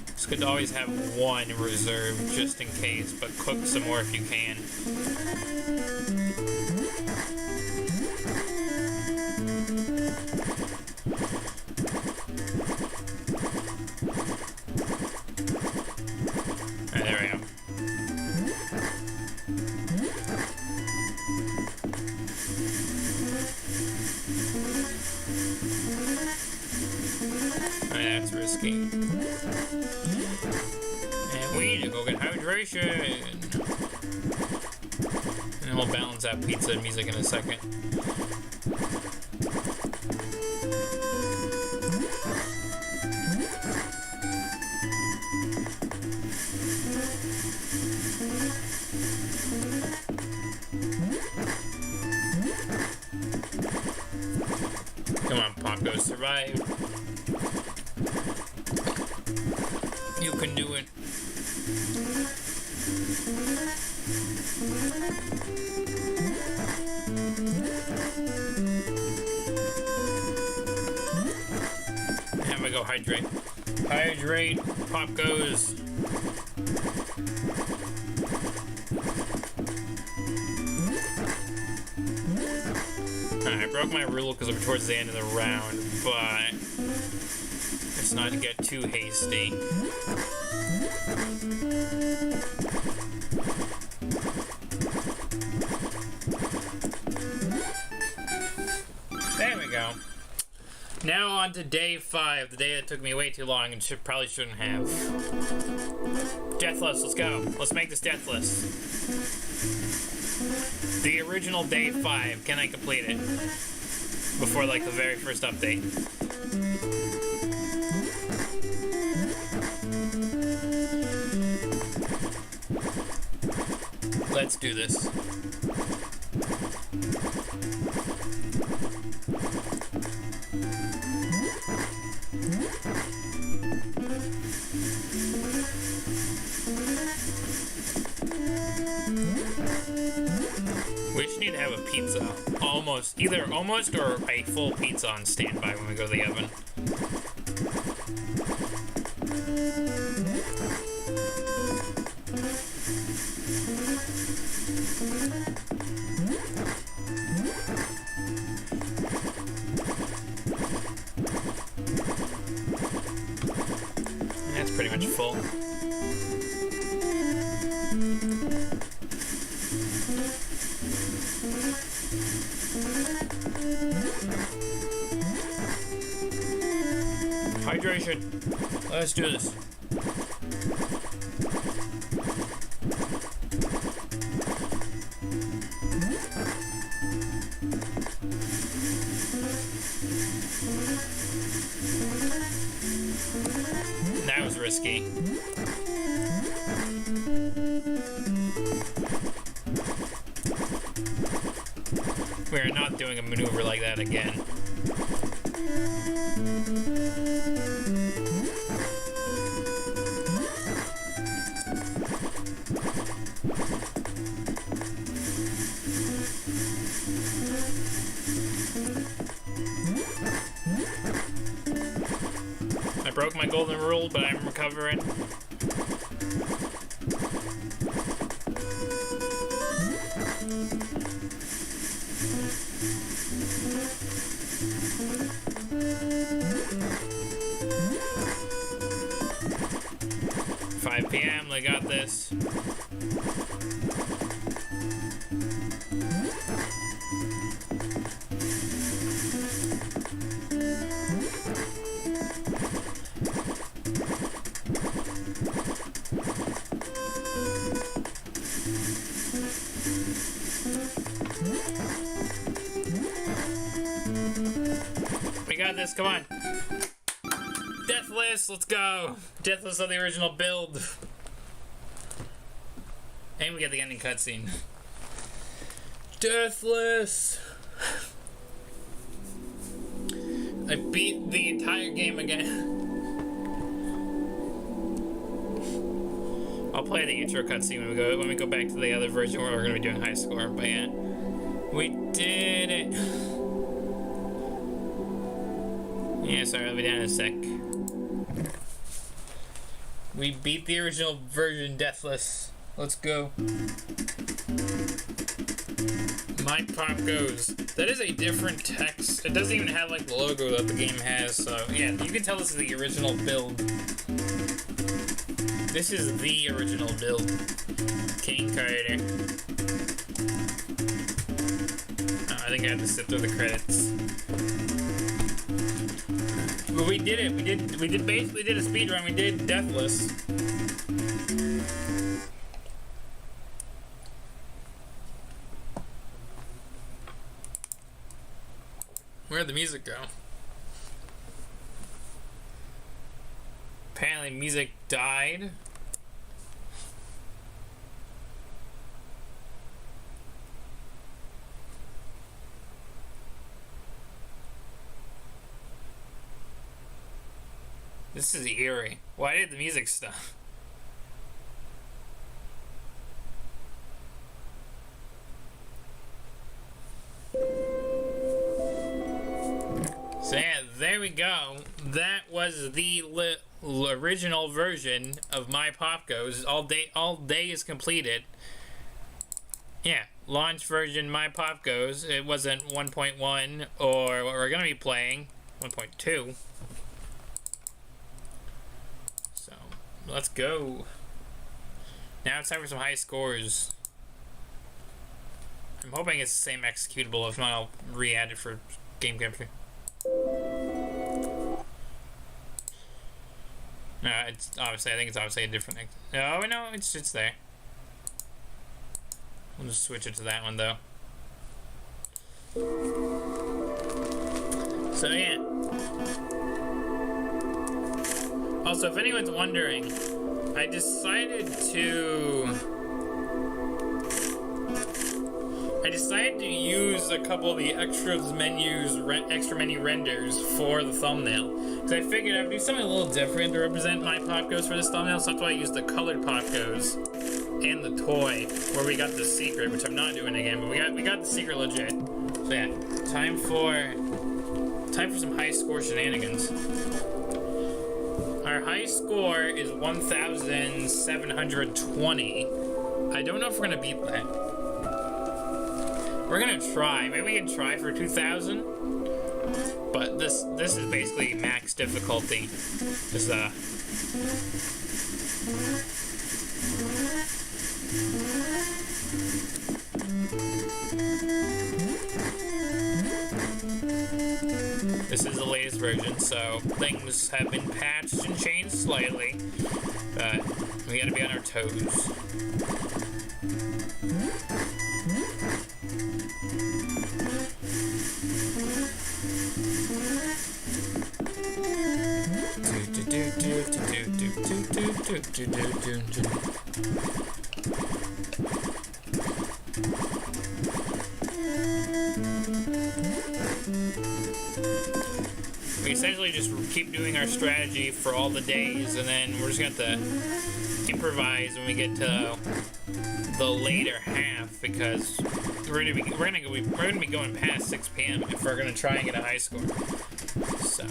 It's good to always have 1 reserved just in case, but cook some more if you can. That's risky. And we need to go get hydration. And then we'll balance out pizza and music in a second. Come on, Popgoes, survive. You can do it. And we go hydrate. Hydrate, Popgoes. I broke my rule because we're towards the end of the round, but let's not get too hasty. There we go. Now on to day 5, the day that took me way too long and probably shouldn't have. Deathless, let's go. Let's make this deathless. The original day 5, can I complete it? Before like the very first update. Let's do this. We just need to have a pizza. Either almost or a full pizza on standby when we go to the oven. That's pretty much full. Hydration. Let's do this. That was risky. We are not doing a maneuver like that again. I broke my golden rule, but I'm recovering. PM, they got this. We got this, come on. Deathless, let's go. Deathless on the original build. And we get the ending cutscene. Deathless. I beat the entire game again. I'll play the intro cutscene when we go back to the other version where we're gonna be doing high score. But yeah, we did it. Yeah, sorry, I'll be down in a sec. We beat the original version, Deathless. Let's go. MyPopgoes. That is a different text. It doesn't even have like the logo that the game has, so yeah, you can tell this is the original build. This is the original build. King Carter. Oh, I think I had to sit through the credits. But we did it. We basically did a speedrun. We did Deathless. Where'd the music go? Apparently music died. This is eerie. Why did the music stop? So yeah, there we go. That was the original version of MyPopgoes. All day is completed. Yeah, launch version MyPopgoes. It wasn't 1.1 or what we're gonna be playing, 1.2. So let's go. Now it's time for some high scores. I'm hoping it's the same executable. If not, I'll re-add it for game capture. No, it's obviously. I think it's obviously a different. No, no, it's there. We'll just switch it to that one though. So yeah. Also, if anyone's wondering, I decided to I decided to use a couple of the extra menu renders for the thumbnail. Because I figured I would do something a little different to represent MyPopgoes for this thumbnail, so that's why I used the colored Popgoes and the toy, where we got the secret, which I'm not doing again, but we got the secret legit. So yeah, time for some high score shenanigans. Our high score is 1,720. I don't know if we're gonna beat that. We're gonna try. Maybe we can try for 2,000. But this is basically max difficulty. This is the latest version, so things have been patched and changed slightly, but we gotta be on our toes. We essentially just keep doing our strategy for all the days, and then we're just gonna have to improvise when we get to the later half, because we're gonna be going past 6 p.m. if we're gonna try and get a high score. So.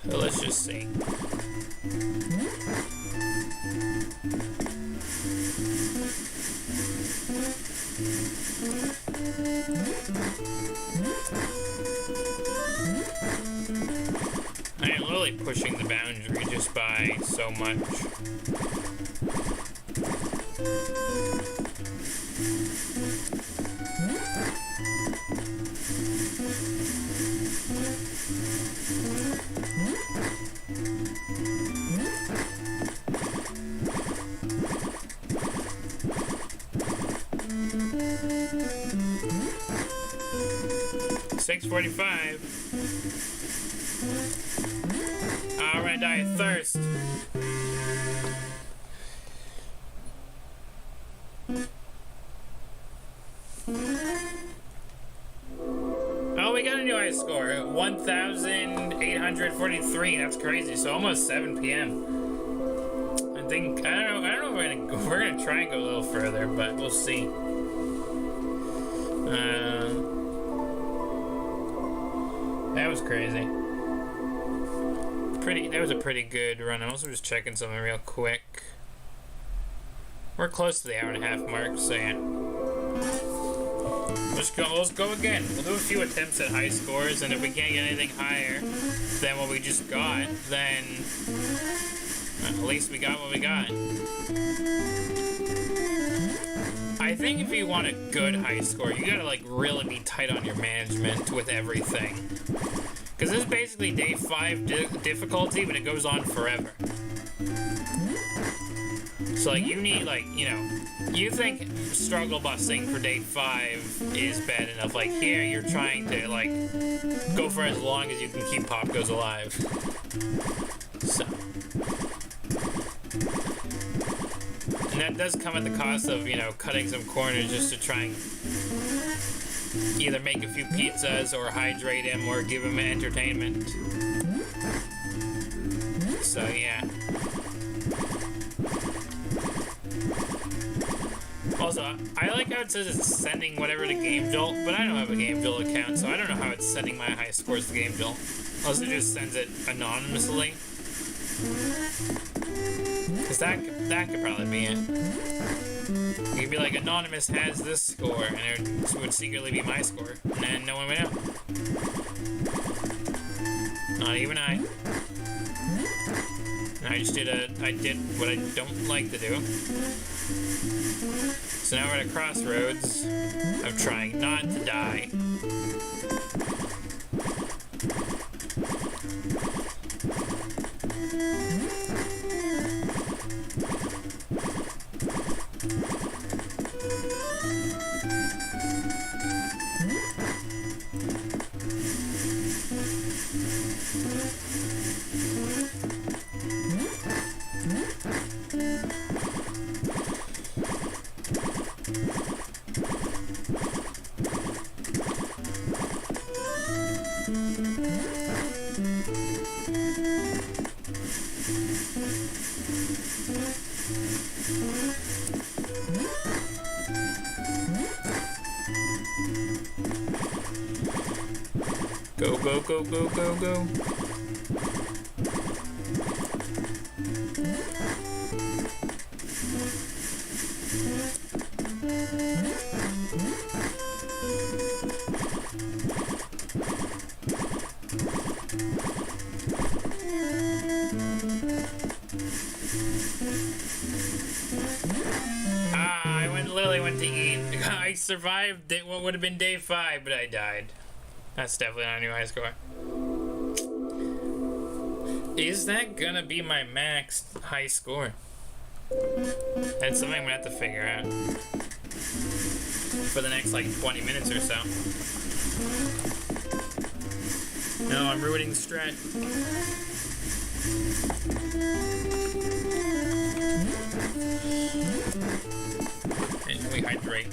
So let's just see. I am really pushing the boundary just by so much. $6:45. I'm gonna die of thirst. Oh, we got a new high score. 1,843. That's crazy. So almost 7 p.m. I don't know if we're gonna try and go a little further, but we'll see. That was crazy. That was a pretty good run. I'm also just checking something real quick. We're close to the hour-and-a-half mark, so yeah. Let's go again. We'll do a few attempts at high scores, and if we can't get anything higher than what we just got, then at least we got what we got. I think if you want a good high score, you gotta like really be tight on your management with everything. Because this is basically day 5 difficulty, but it goes on forever. So like you need you think struggle busing for day 5 is bad enough. Like here you're trying to like go for as long as you can keep Popgoes alive. So. And that does come at the cost of, you know, cutting some corners just to try and either make a few pizzas or hydrate him or give him entertainment. So, yeah. Also, I like how it says it's sending whatever to Game Jolt, but I don't have a Game Jolt account, so I don't know how it's sending my high scores to Game Jolt. Unless it just sends it anonymously. Because that could probably be it. You could be like, Anonymous has this score, and it would secretly be my score, and then no one would know. Not even I. I did what I don't like to do. So now we're at a crossroads of trying not to die. Go, go, go, go, go, go. Literally went to eat. I survived what would have been day 5, but I died. That's definitely not a new high score. Is that gonna be my max high score? That's something I'm gonna have to figure out for the next like 20 minutes or so. No, I'm ruining the strat. And we hydrate.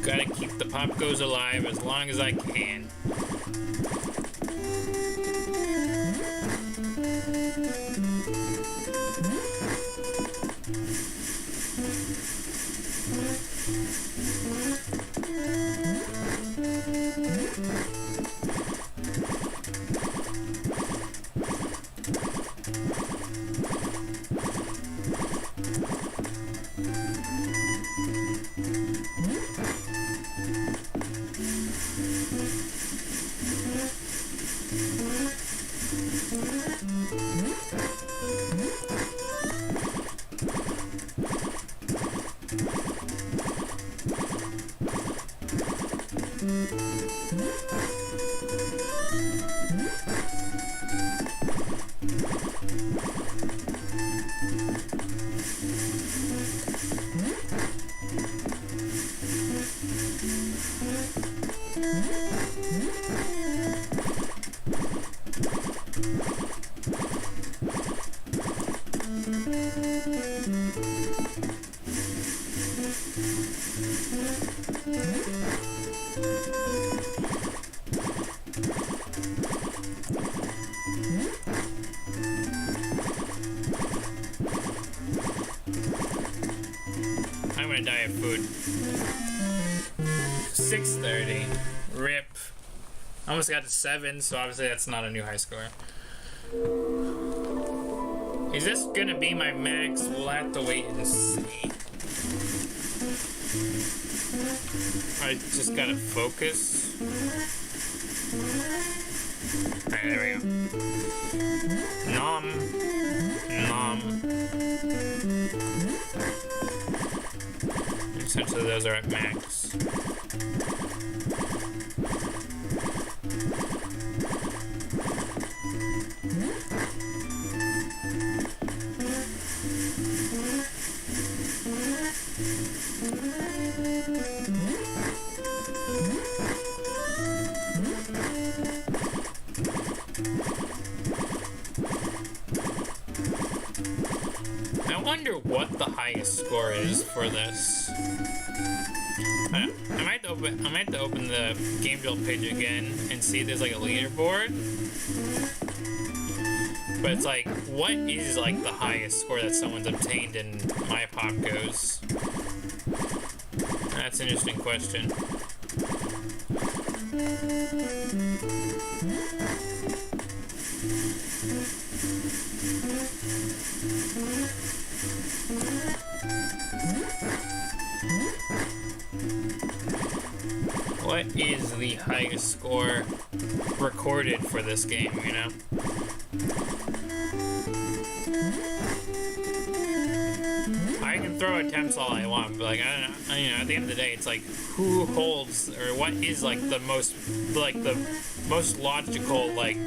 Gotta keep the Popgoes alive as long as I can. gonna die of food. 6:30. Rip. Almost got to 7, so obviously that's not a new high score. Is this gonna be my max? We'll have to wait and see. I just gotta focus. Alright, there we go. Nom. Nom. Essentially, those are at max. I wonder what the highest score is for this. I might have to open the game build page again and see if there's like a leaderboard. But it's like, what is like the highest score that someone's obtained in MyPopgoes? That's an interesting question. What is the highest score recorded for this game, you know? I can throw attempts all I want, but like, I don't know, you know, at the end of the day, it's like, who holds, or what is like the most logical, like,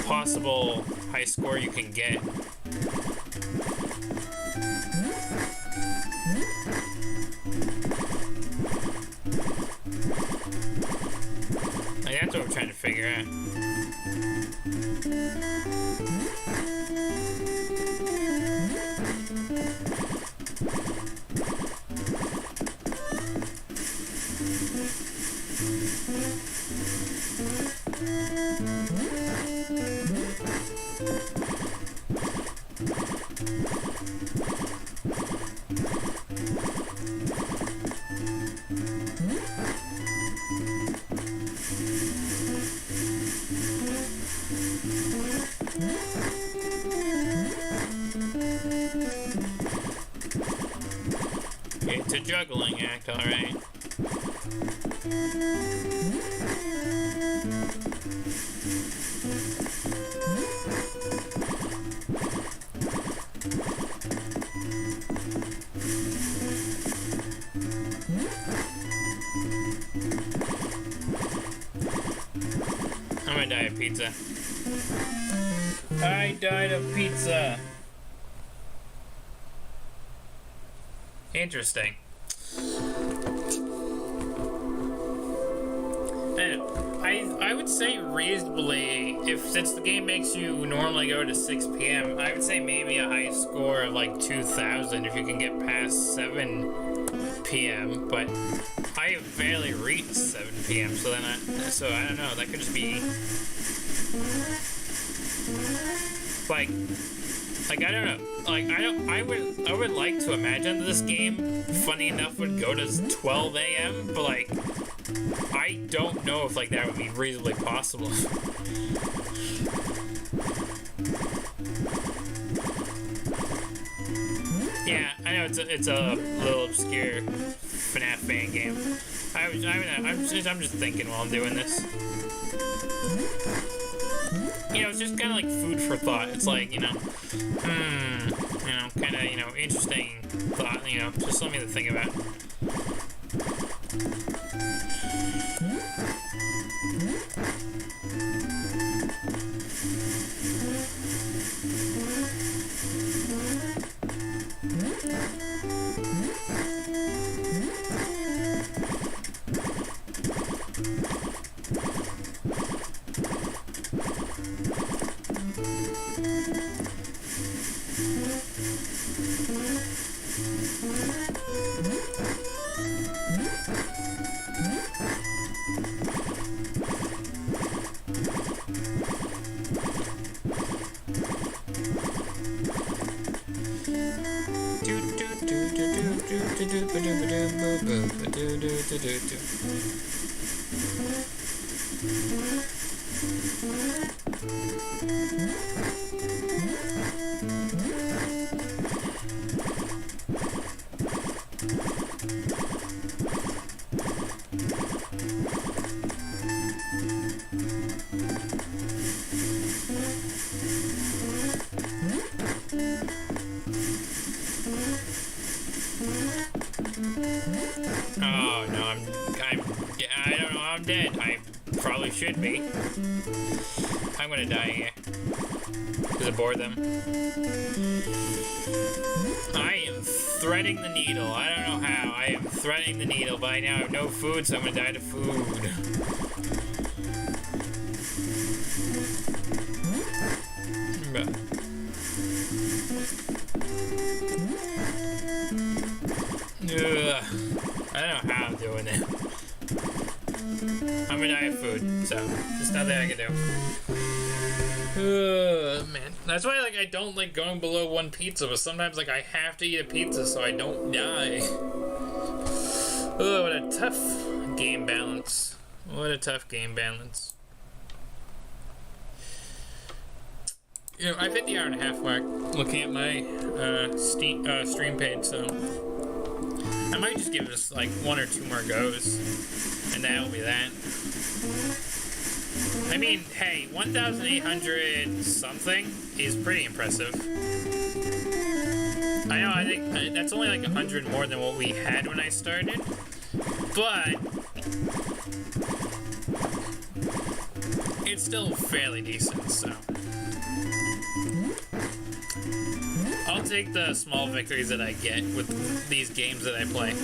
possible high score you can get? Like, that's what we're trying to figure out. It's a juggling act, alright. I'm gonna die of pizza. I died of pizza. Interesting. I would say reasonably, since the game makes you normally go to 6 p.m., I would say maybe a high score of like 2,000 if you can get past 7 p.m. But I have barely reached 7 p.m. So then I don't know. That could just be like I don't know. Like I would like to imagine that this game, funny enough, would go to 12 a.m. But like, I don't know if like that would be reasonably possible. Yeah, I know it's a little obscure FNAF fan game. I'm just thinking while I'm doing this. You know, it's just kind of like food for thought. It's like, you know, kind of, interesting thought, just something to think about. Oh no, I don't know, I'm dead. I probably should be. I'm gonna die here. Does it bore them? I am threading the needle. I don't know how. I am threading the needle, but I now have no food, so I'm gonna die to food. Ugh. I don't know how I'm doing it. I'm gonna die of food, so there's nothing I can do. Man, that's why I don't like going below one pizza, but sometimes I have to eat a pizza so I don't die. Oh, what a tough game balance. What a tough game balance. You know, I've hit the hour-and-a-half mark looking at my stream page, so I might just give this one or two more goes, and that'll be that. I mean, hey, 1,800 something is pretty impressive. I know, I think that's only 100 more than what we had when I started, but it's still fairly decent, so I'll take the small victories that I get with these games that I play.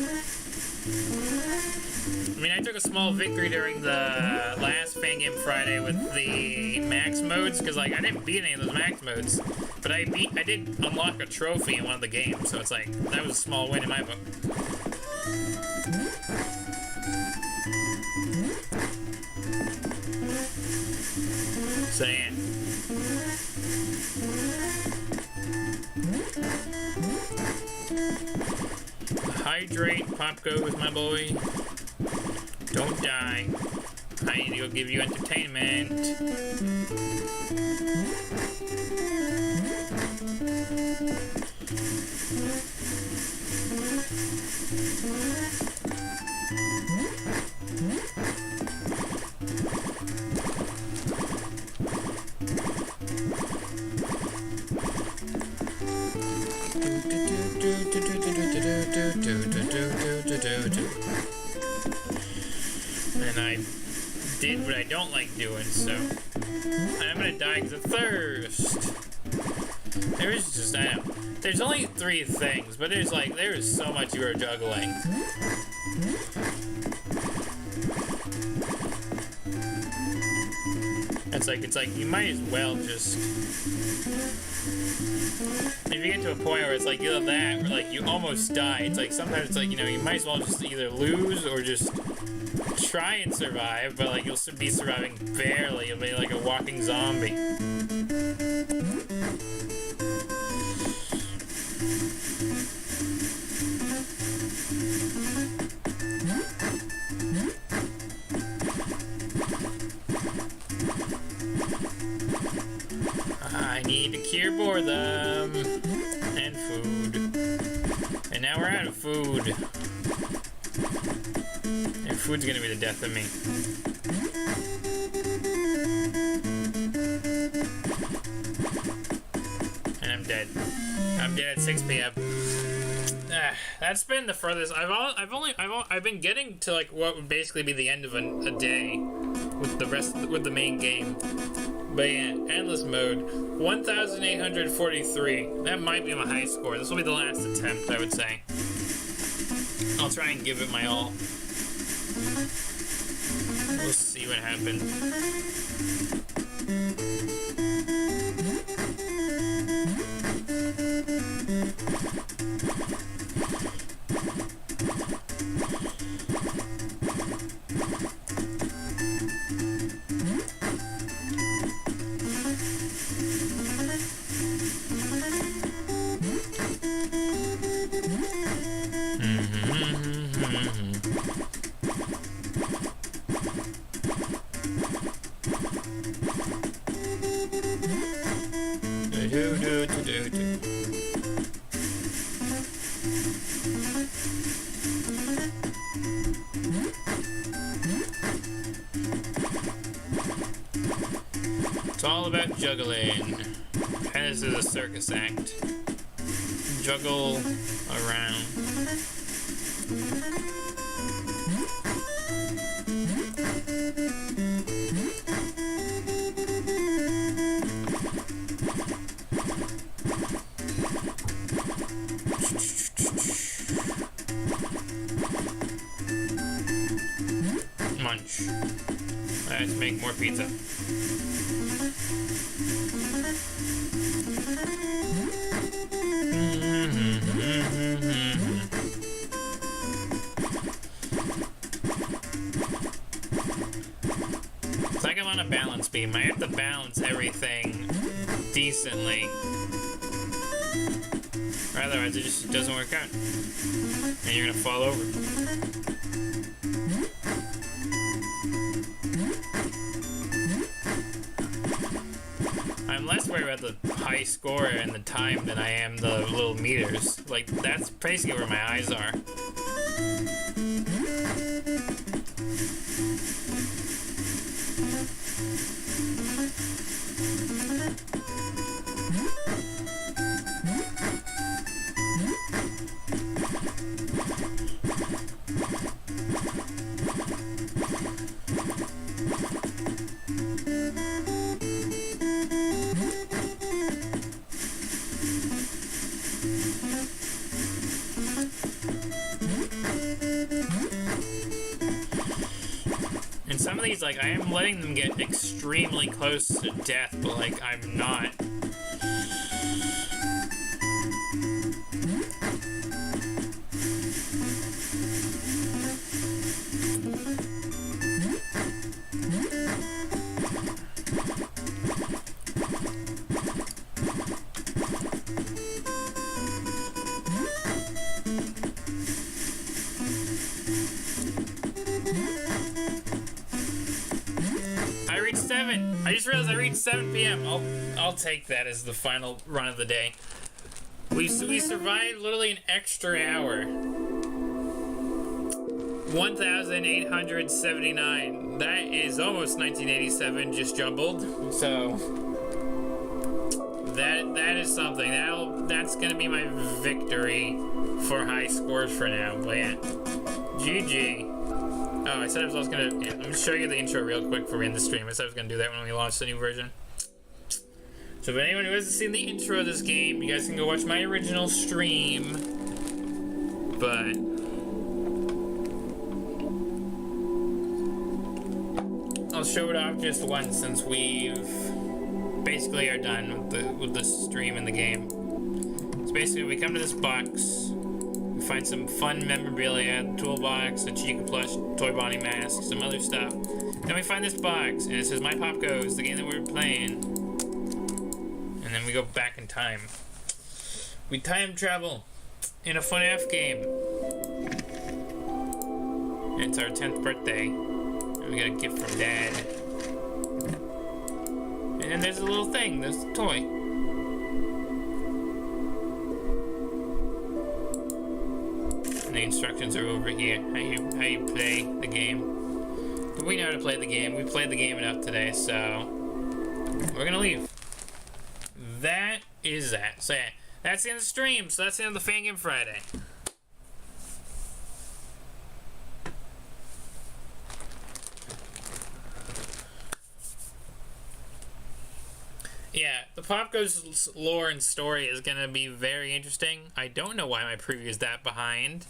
I mean, I took a small victory during the last Fan Game Friday with the max modes, because I didn't beat any of those max modes, but I did unlock a trophy in one of the games, so it's that was a small win in my book. So yeah. Hydrate, Popgoes, my boy. Don't die. I need to go give you entertainment. And I did what I don't like doing, so I'm gonna die because of thirst. There's just, I know, there's only 3 things, but there is so much you are juggling. It's like you might as well just, if you get to a point where it's you have that, where you almost die, it's sometimes it's you know, you might as well just either lose or just try and survive, but you'll be surviving barely. You'll be like a walking zombie. I need to cure boredom and food, and now we're out of food. And food's gonna be the death of me. And I'm dead. I'm dead at 6 p.m. That's been the furthest I've been getting to what would basically be the end of a day with the main game. But yeah, endless mode, 1,843. That might be my high score. This will be the last attempt, I would say. I'll try and give it my all. We'll see what happens. all about juggling. And this is a circus act. Juggle around. Munch. Let's make more pizza. It's like I'm on a balance beam. I have to balance everything decently. Or otherwise it just doesn't work out. And you're gonna fall over. I'm less worried about the high score and the time than I am the little meters. Like, that's basically where my eyes are. And some of these, like, I am letting them get extremely close to death, but, like, I'm not. I just realized I reached 7 p.m. I'll take that as the final run of the day. We survived literally an extra hour. 1,879. That is almost 1987 just jumbled. So that is something. That's gonna be my victory for high scores for now. But yeah, GG. Oh, I said I was also gonna. Yeah, let me show you the intro real quick before we end the stream. I said I was gonna do that when we launch the new version. So, if anyone who hasn't seen the intro of this game, you guys can go watch my original stream. But I'll show it off just once since we've basically are done with the stream in the game. So basically, we come to this box. We find some fun memorabilia, toolbox, a Chica plush, toy Bonnie mask, some other stuff. Then we find this box, and it says MyPopgoes, the game that we were playing. And then we go back in time. We time travel in a FNAF game. And it's our 10th birthday. And we got a gift from Dad. And then there's a little thing, there's a toy. The instructions are over here. How you play the game. But we know how to play the game. We played the game enough today, so we're gonna leave. That is that. So yeah, that's the end of the stream. So that's the end of the Fan Game Friday. Yeah, the PopGoes lore and story is gonna be very interesting. I don't know why my preview is that behind.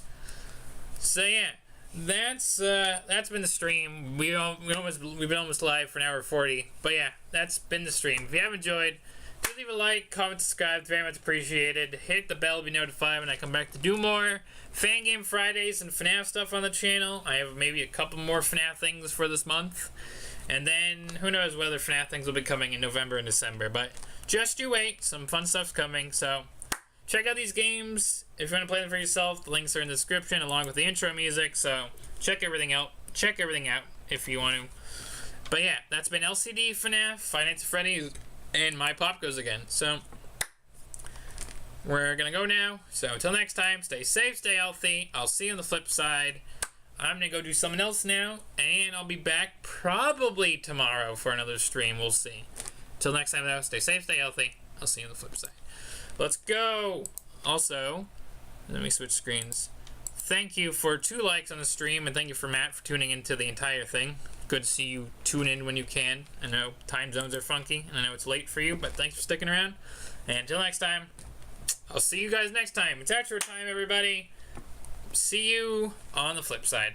So yeah, that's been the stream. We've been almost live for an hour 40. But yeah, that's been the stream. If you have enjoyed, please leave a like, comment, subscribe. It's very much appreciated. Hit the bell to be notified when I come back to do more Fan Game Fridays and FNAF stuff on the channel. I have maybe a couple more FNAF things for this month. And then, who knows whether FNAF things will be coming in November and December. But just you wait. Some fun stuff's coming. So check out these games. If you want to play them for yourself, the links are in the description along with the intro music. So check everything out. Check everything out if you want to. But yeah, that's been LCD FNAF, Finance Freddy, and MyPopgoes again. So we're going to go now. So until next time, stay safe, stay healthy. I'll see you on the flip side. I'm going to go do something else now, and I'll be back probably tomorrow for another stream. We'll see. Till next time, though, stay safe, stay healthy. I'll see you on the flip side. Let's go! Also, let me switch screens. Thank you for 2 likes on the stream, and thank you for Matt for tuning into the entire thing. Good to see you tune in when you can. I know time zones are funky, and I know it's late for you, but thanks for sticking around. And until next time, I'll see you guys next time. It's outro time, everybody. See you on the flip side.